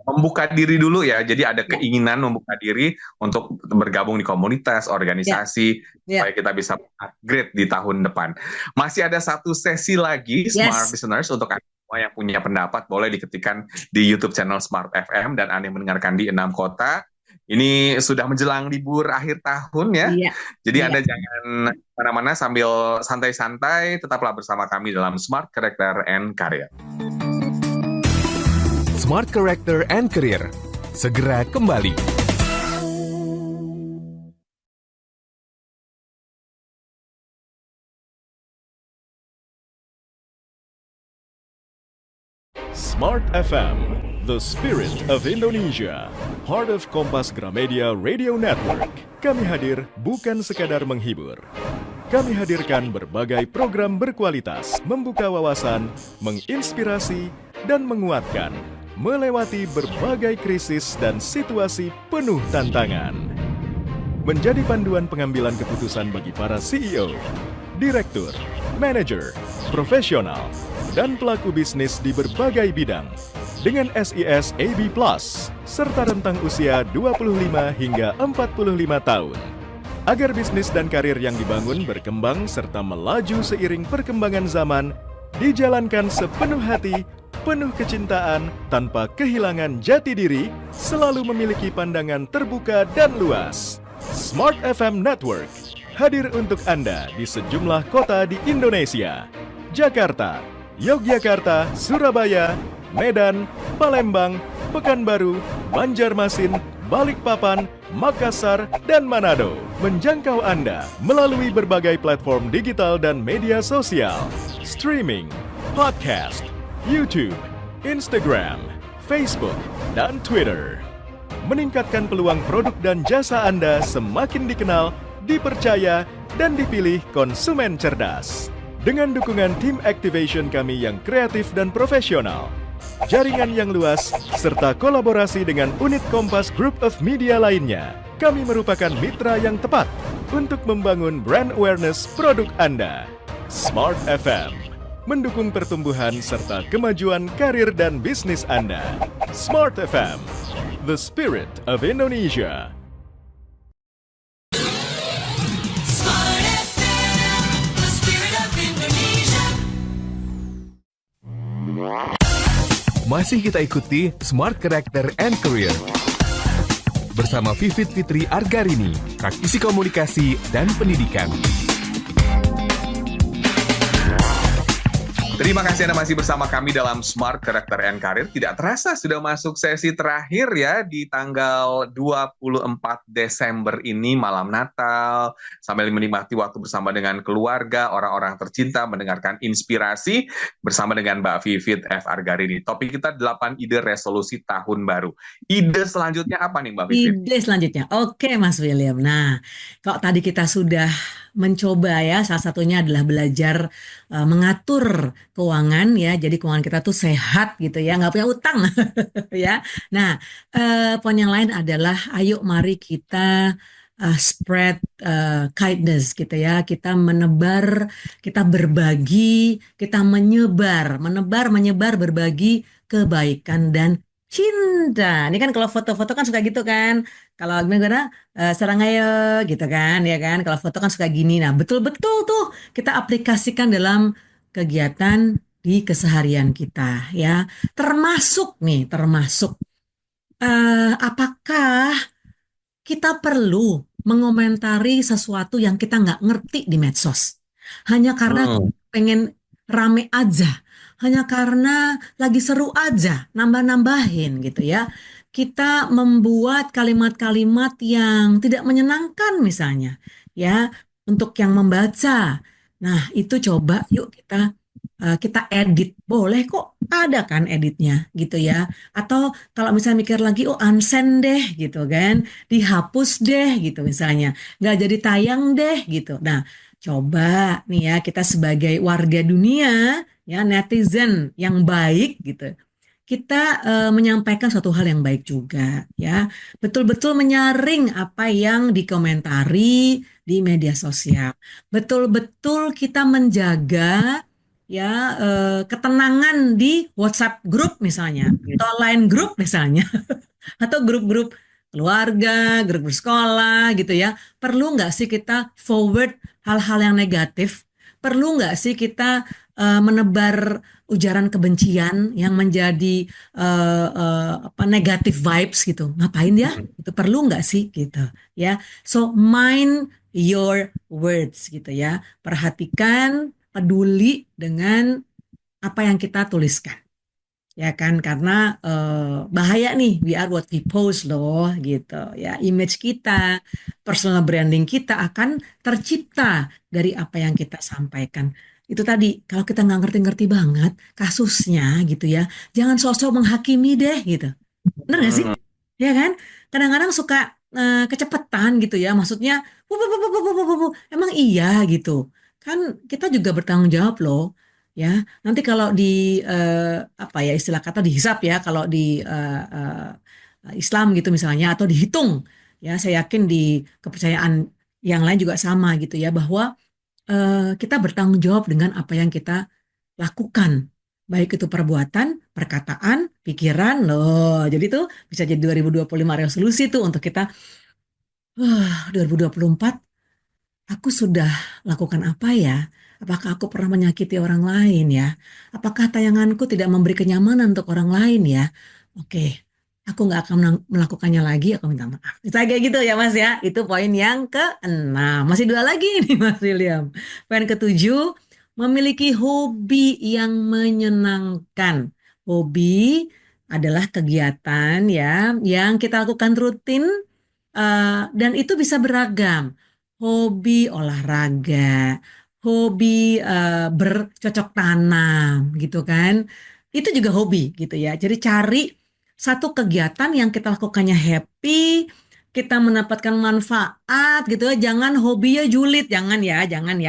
Membuka diri dulu ya. Jadi ada Ya, keinginan membuka diri untuk bergabung di komunitas, organisasi, ya, supaya kita bisa upgrade di tahun depan. Masih ada satu sesi lagi, Smart yes, Listeners, untuk Anda semua yang punya pendapat, boleh diketikkan di YouTube channel Smart FM, dan Anda yang mendengarkan di 6 kota. Ini sudah menjelang libur akhir tahun ya. iya, Jadi iya. Anda jangan kemana-mana, sambil santai-santai, tetaplah bersama kami dalam Smart Character and Career. Smart Character and Career. Segera kembali. Smart FM, the spirit of Indonesia, part of Kompas Gramedia Radio Network. Kami hadir bukan sekadar menghibur. Kami hadirkan berbagai program berkualitas, membuka wawasan, menginspirasi, dan menguatkan, melewati berbagai krisis dan situasi penuh tantangan. Menjadi panduan pengambilan keputusan bagi para CEO, direktur, manajer, profesional, dan pelaku bisnis di berbagai bidang dengan SIS AB+, serta rentang usia 25 hingga 45 tahun. Agar bisnis dan karir yang dibangun berkembang serta melaju seiring perkembangan zaman, dijalankan sepenuh hati, penuh kecintaan, tanpa kehilangan jati diri, selalu memiliki pandangan terbuka dan luas. Smart FM Network hadir untuk Anda di sejumlah kota di Indonesia: Jakarta, Yogyakarta, Surabaya, Medan, Palembang, Pekanbaru, Banjarmasin, Balikpapan, Makassar, dan Manado. Menjangkau Anda melalui berbagai platform digital dan media sosial, streaming, podcast, YouTube, Instagram, Facebook, dan Twitter. Meningkatkan peluang produk dan jasa Anda semakin dikenal, dipercaya, dan dipilih konsumen cerdas. Dengan dukungan tim activation kami yang kreatif dan profesional, jaringan yang luas, serta kolaborasi dengan unit Kompas Group of Media lainnya, kami merupakan mitra yang tepat untuk membangun brand awareness produk Anda. Smart FM mendukung pertumbuhan serta kemajuan karir dan bisnis Anda. Smart FM, the spirit of Indonesia. Smart FM, the spirit of Indonesia. Masih kita ikuti Smart Character and Career bersama Vivit Fitri Argarini, praktisi komunikasi dan pendidikan. Terima kasih Anda masih bersama kami dalam Smart Character and Career. Tidak terasa sudah masuk sesi terakhir ya di tanggal 24 Desember ini, malam Natal. Sambil menikmati waktu bersama dengan keluarga, orang-orang tercinta, mendengarkan inspirasi bersama dengan Mbak Vivit F. Argarini. Topik kita 8 ide resolusi tahun baru. Ide selanjutnya apa nih Mbak Vivit? Ide selanjutnya. Oke, Mas William. Nah, kalau tadi kita sudah mencoba ya, salah satunya adalah belajar mengatur keuangan ya. Jadi keuangan kita tuh sehat gitu ya, nggak punya utang ya. Nah, poin yang lain adalah ayo mari kita spread kindness gitu ya. Kita menebar, kita berbagi, kita menyebar, menebar, menyebar, berbagi kebaikan dan cinta. Ini kan kalau foto-foto kan suka gitu kan. Kalau gimana serang ayo gitu kan ya kan. Kalau foto kan suka gini. Nah, betul-betul tuh kita aplikasikan dalam kegiatan di keseharian kita ya. Termasuk apakah kita perlu mengomentari sesuatu yang kita nggak ngerti di medsos hanya karena pengen rame aja, hanya karena lagi seru aja, nambah-nambahin gitu ya. Kita membuat kalimat-kalimat yang tidak menyenangkan misalnya, ya, untuk yang membaca. Nah, itu coba yuk kita edit. Boleh kok, ada kan editnya gitu ya. Atau kalau misalnya mikir lagi, oh unsend deh gitu kan, dihapus deh gitu misalnya, nggak jadi tayang deh gitu. Nah, coba nih ya kita sebagai warga dunia ya netizen yang baik gitu. Kita menyampaikan suatu hal yang baik juga ya. Betul-betul menyaring apa yang dikomentari di media sosial. Betul-betul kita menjaga ya ketenangan di WhatsApp grup misalnya, atau line grup misalnya, atau grup-grup keluarga, grup bersekolah gitu ya. Perlu nggak sih kita forward hal-hal yang negatif? Perlu nggak sih kita menebar ujaran kebencian yang menjadi apa negatif vibes gitu? Ngapain ya? Itu perlu nggak sih gitu ya? So mind your words gitu ya. Perhatikan, peduli dengan apa yang kita tuliskan. Ya kan, karena bahaya nih, we are what we post loh gitu ya. Image kita, personal branding kita akan tercipta dari apa yang kita sampaikan. Itu tadi, kalau kita nggak ngerti-ngerti banget kasusnya gitu ya, jangan sosok menghakimi deh gitu. Bener nggak sih? Ya kan? Kadang-kadang suka kecepatan gitu ya, maksudnya emang iya gitu. Kan kita juga bertanggung jawab loh. Ya, nanti kalau di apa ya istilah kata dihisap ya kalau di Islam gitu misalnya atau dihitung ya saya yakin di kepercayaan yang lain juga sama gitu ya bahwa kita bertanggung jawab dengan apa yang kita lakukan baik itu perbuatan, perkataan, pikiran loh. Jadi tuh bisa jadi 2025 resolusi tuh untuk kita 2024 aku sudah lakukan apa ya? Apakah aku pernah menyakiti orang lain ya? Apakah tayanganku tidak memberi kenyamanan untuk orang lain ya? Oke, aku nggak akan melakukannya lagi, aku minta maaf. Misalnya kayak gitu ya Mas ya. Itu poin yang keenam. Masih dua lagi nih Mas William. Poin ketujuh, memiliki hobi yang menyenangkan. Hobi adalah kegiatan ya yang kita lakukan rutin dan itu bisa beragam. Hobi olahraga, hobi bercocok tanam gitu kan. Itu juga hobi gitu ya. Jadi cari satu kegiatan yang kita lakukannya happy, kita mendapatkan manfaat gitu ya. Jangan hobinya julid, jangan ya,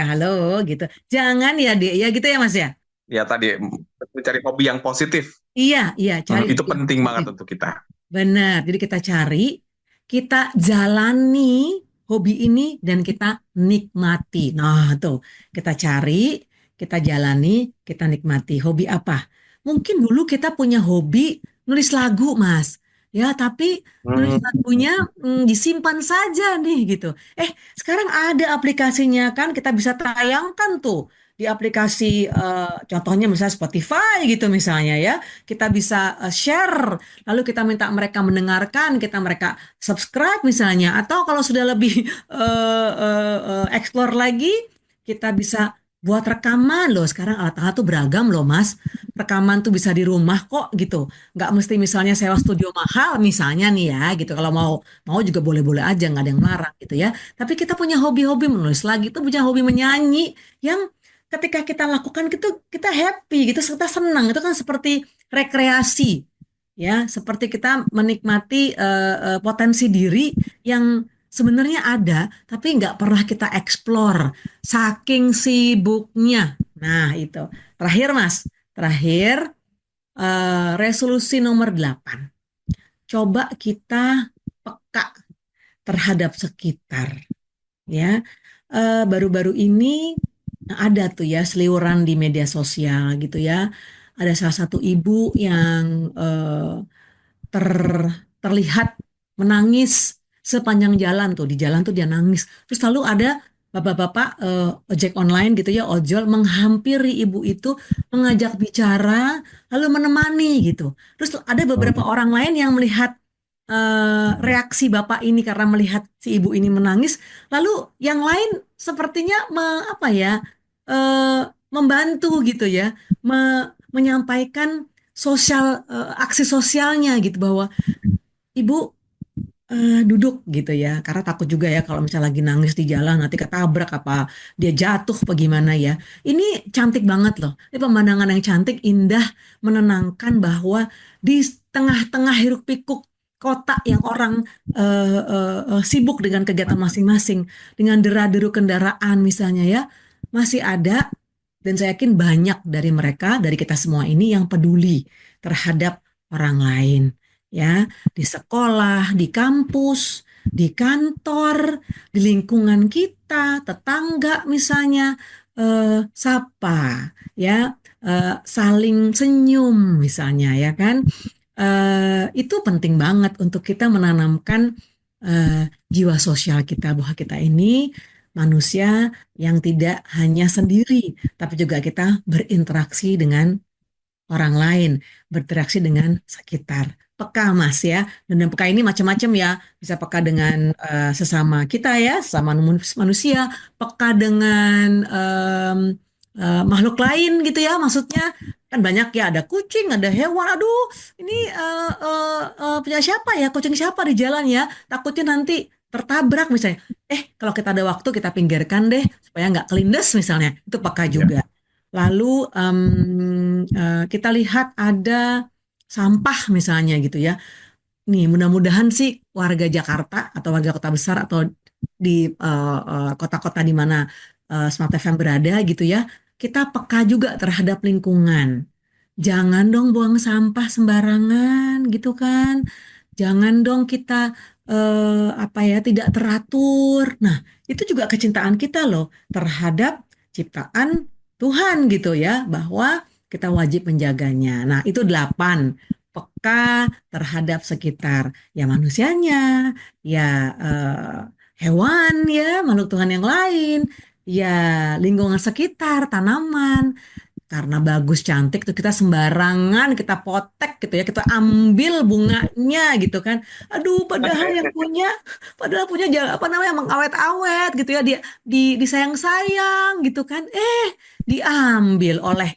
halo gitu. Jangan ya, Dek, ya gitu ya Mas ya. Ya tadi, mencari hobi yang positif. Iya, cari Itu hobi yang penting banget positif. untuk kita. Benar. Jadi kita cari, kita jalani hobi ini dan kita nikmati. Nah, tuh kita cari, kita jalani, kita nikmati. Hobi apa? Mungkin dulu kita punya hobi nulis lagu, Mas. Ya, tapi nulis lagunya disimpan saja nih gitu. Sekarang ada aplikasinya kan, kita bisa tayangkan tuh di aplikasi contohnya misalnya Spotify gitu misalnya ya. Kita bisa share, lalu kita minta mereka mendengarkan, mereka subscribe misalnya, atau kalau sudah lebih explore lagi, kita bisa buat rekaman loh. Sekarang alat-alat tuh beragam loh, Mas. Rekaman tuh bisa di rumah kok gitu. Nggak mesti misalnya sewa studio mahal misalnya nih ya gitu. Kalau mau mau juga boleh-boleh aja, nggak ada yang larang gitu ya. Tapi kita punya hobi-hobi menulis lagi tuh, punya hobi menyanyi yang ketika kita lakukan gitu kita happy gitu, kita senang. Itu kan seperti rekreasi ya, seperti kita menikmati potensi diri yang sebenarnya ada, tapi nggak pernah kita explore saking sibuknya. Nah, itu. Terakhir, Mas. Terakhir, resolusi nomor 8. Coba kita peka terhadap sekitar. Ya, baru-baru ini ada tuh ya seliweran di media sosial gitu ya. Ada salah satu ibu yang ter terlihat menangis sepanjang jalan tuh, di jalan tuh dia nangis. Terus lalu ada bapak-bapak ojek online gitu ya, ojol menghampiri ibu itu, mengajak bicara, lalu menemani gitu. Terus ada beberapa orang lain yang melihat reaksi bapak ini karena melihat si ibu ini menangis, lalu yang lain sepertinya apa ya, eh, membantu gitu ya, menyampaikan sosial, aksi sosialnya gitu, bahwa ibu duduk gitu ya, karena takut juga ya kalau misalnya lagi nangis di jalan nanti ketabrak apa dia jatuh apa gimana ya. Ini cantik banget loh. Ini pemandangan yang cantik, indah, menenangkan, bahwa di tengah-tengah hiruk pikuk kota yang orang sibuk dengan kegiatan masing-masing, dengan deru kendaraan misalnya ya, masih ada, dan saya yakin banyak dari mereka, dari kita semua ini yang peduli terhadap orang lain ya, di sekolah, di kampus, di kantor, di lingkungan kita, tetangga misalnya, sapa, ya, saling senyum misalnya, ya kan? Itu penting banget untuk kita menanamkan jiwa sosial kita, bahwa kita ini manusia yang tidak hanya sendiri, tapi juga kita berinteraksi dengan orang lain, berinteraksi dengan sekitar. Peka Mas ya, dan peka ini macam-macam ya, bisa peka dengan sesama kita ya, sesama manusia, peka dengan makhluk lain gitu ya, maksudnya kan banyak ya, ada kucing, ada hewan, aduh ini punya siapa ya, kucing siapa di jalan ya, takutnya nanti tertabrak misalnya. Kalau kita ada waktu kita pinggirkan deh supaya nggak kelindes misalnya, itu peka Ya. juga. Lalu kita lihat ada sampah misalnya gitu ya. Nih mudah-mudahan sih warga Jakarta atau warga kota besar atau di kota-kota di mana Smart FM berada gitu ya, kita peka juga terhadap lingkungan. Jangan dong buang sampah sembarangan gitu kan. Jangan dong kita apa ya, tidak teratur. Nah, itu juga kecintaan kita loh terhadap ciptaan Tuhan gitu ya, bahwa kita wajib menjaganya. Nah, itu 8. Peka terhadap sekitar, ya manusianya, ya hewan ya, makhluk Tuhan yang lain, ya lingkungan sekitar, tanaman. Karena bagus cantik tuh kita sembarangan kita potek gitu ya, kita ambil bunganya gitu kan. Aduh, padahal yang punya, apa namanya, mengawet-awet gitu ya, dia disayang-sayang gitu kan. Diambil oleh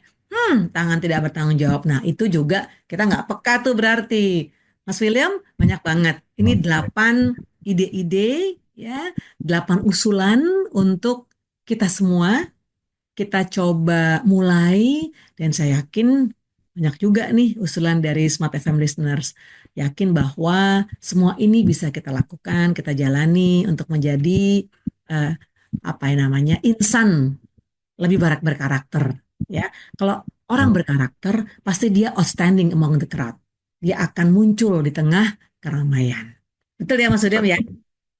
tangan tidak bertanggung jawab. Nah, itu juga kita nggak peka tuh berarti. Mas William, banyak banget. Ini 8 ide-ide ya, 8 usulan untuk kita semua, kita coba mulai, dan saya yakin banyak juga nih usulan dari Smart FM listeners. Yakin bahwa semua ini bisa kita lakukan, kita jalani untuk menjadi eh, apa yang namanya, insan lebih berkarakter ya. Kalau orang berkarakter pasti dia outstanding among the crowd. Dia akan muncul di tengah keramaian. Betul ya Mas Udem ya?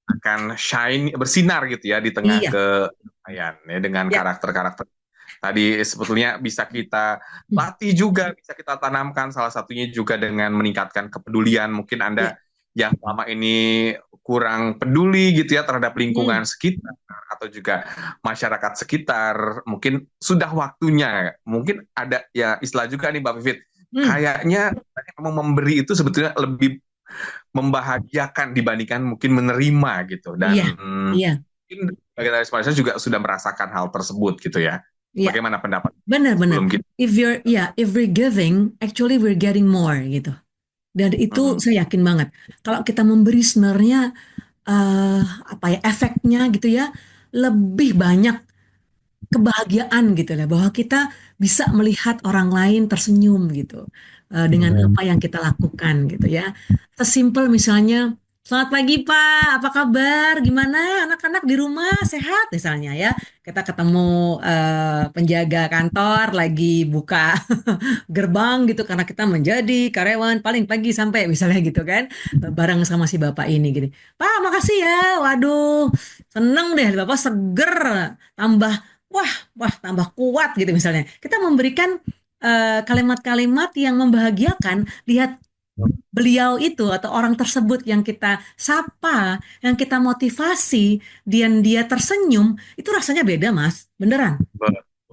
Akan shine, bersinar gitu ya di tengah Iya, keramaian ya, dengan ya. karakter-karakter tadi sebetulnya bisa kita latih juga, bisa kita tanamkan, salah satunya juga dengan meningkatkan kepedulian. Mungkin Iya. Anda yang selama ini kurang peduli gitu ya terhadap Hmm. lingkungan sekitar atau juga masyarakat sekitar, mungkin sudah waktunya, mungkin ada ya istilah juga nih Mbak Vivit, Hmm. kayaknya memang memberi itu sebetulnya lebih membahagiakan dibandingkan mungkin menerima gitu, dan Iya, iya. mungkin bagian dari Malaysia juga sudah merasakan hal tersebut gitu ya. Iya, Bagaimana pendapat benar-benar. sebelum kita? If we're giving, actually we're getting more gitu. Dan itu Mhm. saya yakin banget. Kalau kita memberi sebenarnya efeknya gitu ya lebih banyak kebahagiaan gitu ya, bahwa kita bisa melihat orang lain tersenyum gitu dengan apa yang kita lakukan gitu ya. Sesimpel misalnya, selamat pagi Pak, apa kabar? Gimana anak-anak di rumah sehat misalnya ya. Kita ketemu penjaga kantor lagi buka gerbang gitu karena kita menjadi karyawan paling pagi sampai misalnya gitu kan, bareng sama si bapak ini gini. Pak, makasih ya. Waduh, seneng deh Bapak seger, tambah wah tambah kuat gitu misalnya. Kita memberikan kalimat-kalimat yang membahagiakan, lihat beliau itu atau orang tersebut yang kita sapa, yang kita motivasi, dan dia tersenyum, itu rasanya beda, Mas. Beneran,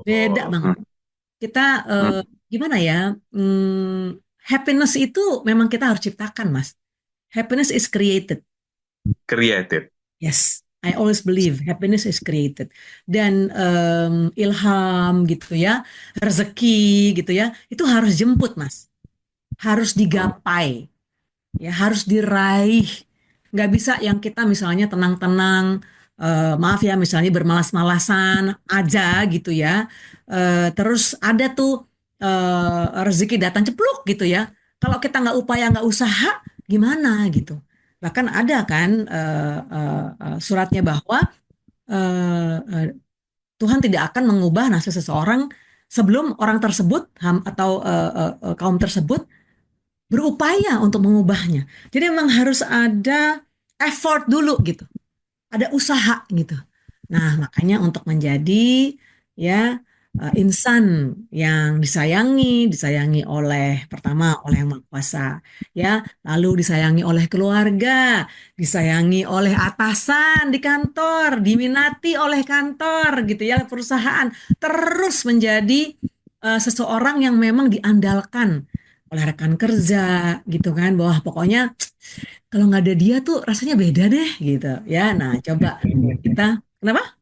beda Betul. banget. Kita gimana ya? Happiness itu memang kita harus ciptakan, Mas. Happiness is created. Creative. Yes, I always believe happiness is created. Dan ilham gitu ya, rezeki gitu ya, itu harus jemput, Mas. Harus digapai, ya harus diraih. Nggak bisa yang kita misalnya tenang-tenang, maaf ya misalnya bermalas-malasan aja gitu ya. Terus ada tuh rezeki datang cepluk gitu ya. Kalau kita nggak upaya, nggak usaha, gimana gitu. Bahkan ada kan suratnya bahwa eh, eh, Tuhan tidak akan mengubah nasib seseorang sebelum orang tersebut atau kaum tersebut berupaya untuk mengubahnya. Jadi memang harus ada effort dulu gitu, ada usaha gitu. Nah, makanya untuk menjadi ya insan yang disayangi oleh pertama oleh Yang Maha Kuasa, ya, lalu disayangi oleh keluarga, disayangi oleh atasan di kantor, diminati oleh kantor gitu ya, perusahaan, terus menjadi seseorang yang memang diandalkan oleh rekan kerja gitu kan, bahwa pokoknya kalau nggak ada dia tuh rasanya beda deh gitu ya. Nah, coba kita kenapa?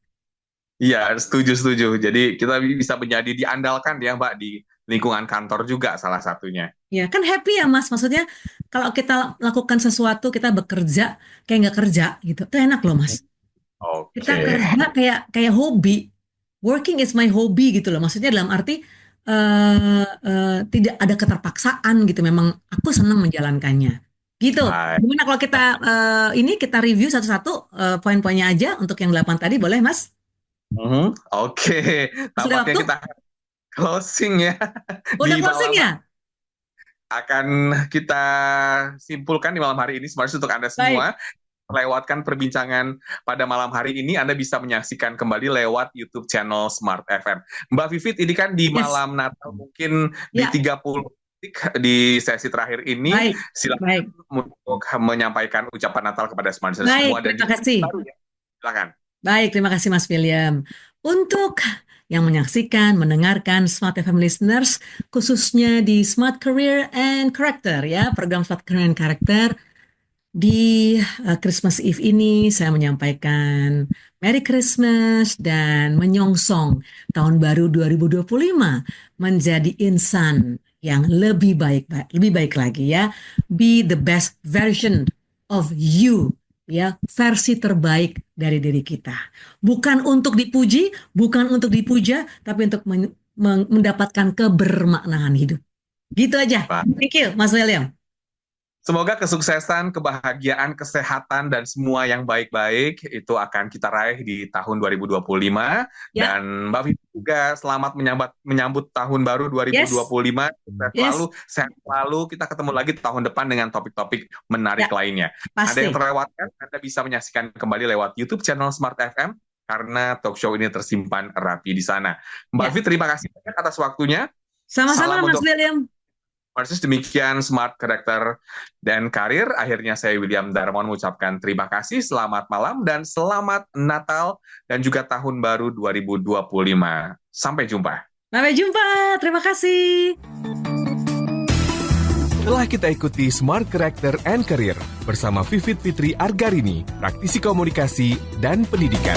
Iya, setuju. Jadi kita bisa menjadi diandalkan ya, Mbak, di lingkungan kantor juga salah satunya. Ya kan happy ya Mas. Maksudnya kalau kita lakukan sesuatu, kita bekerja kayak nggak kerja gitu, itu enak loh Mas. Kita Oke. kerja kayak kayak hobi. Working is my hobby gitu loh. Maksudnya dalam arti tidak ada keterpaksaan gitu. Memang aku senang menjalankannya. Gitu. Baik. Gimana kalau kita ini kita review satu-satu poin-poinnya aja untuk yang 8 tadi, boleh Mas? Oke. Sudah Tampaknya waktu? kita closing ya Udah di closing malam ya? akan kita simpulkan di malam hari ini Smart untuk Anda Baik. semua. Lewatkan perbincangan pada malam hari ini, Anda bisa menyaksikan kembali lewat YouTube channel Smart FM. Mbak Vivit, ini kan di Yes. malam Natal mungkin di Ya. 30 detik di sesi terakhir ini, Baik. silakan Baik. untuk menyampaikan ucapan Natal kepada Smart listeners Baik, semua dan terima juga kasih. baru ya. Silakan. Baik, terima kasih Mas William. Untuk yang menyaksikan, mendengarkan Smart FM listeners, khususnya di Smart Career and Character ya, program Smart Career and Character, di Christmas Eve ini saya menyampaikan Merry Christmas dan menyongsong tahun baru 2025 menjadi insan yang lebih baik lagi ya. Be the best version of you ya, versi terbaik dari diri kita. Bukan untuk dipuji, bukan untuk dipuja, tapi untuk mendapatkan kebermaknaan hidup. Gitu aja. Pak. Thank you, Mas William. Semoga kesuksesan, kebahagiaan, kesehatan, dan semua yang baik-baik itu akan kita raih di tahun 2025. Ya. Dan Mbak Vivi juga selamat menyambut tahun baru 2025. Sukses Yes. selalu, sehat selalu. Kita ketemu lagi tahun depan dengan topik-topik menarik Ya, lainnya. Ada pasti. yang terlewatkan, Anda bisa menyaksikan kembali lewat YouTube channel Smart FM karena talk show ini tersimpan rapi di sana. Mbak Ya. Vivi, terima kasih banyak atas waktunya. Sama-sama Salam Mas untuk William. Marsis, demikian Smart Character dan Karir. Akhirnya saya William Darmawan mengucapkan terima kasih, selamat malam, dan selamat Natal dan juga Tahun Baru 2025. Sampai jumpa. Sampai jumpa. Terima kasih. Telah kita ikuti Smart Character and Career bersama Vivit Fitri Argarini, praktisi komunikasi dan pendidikan.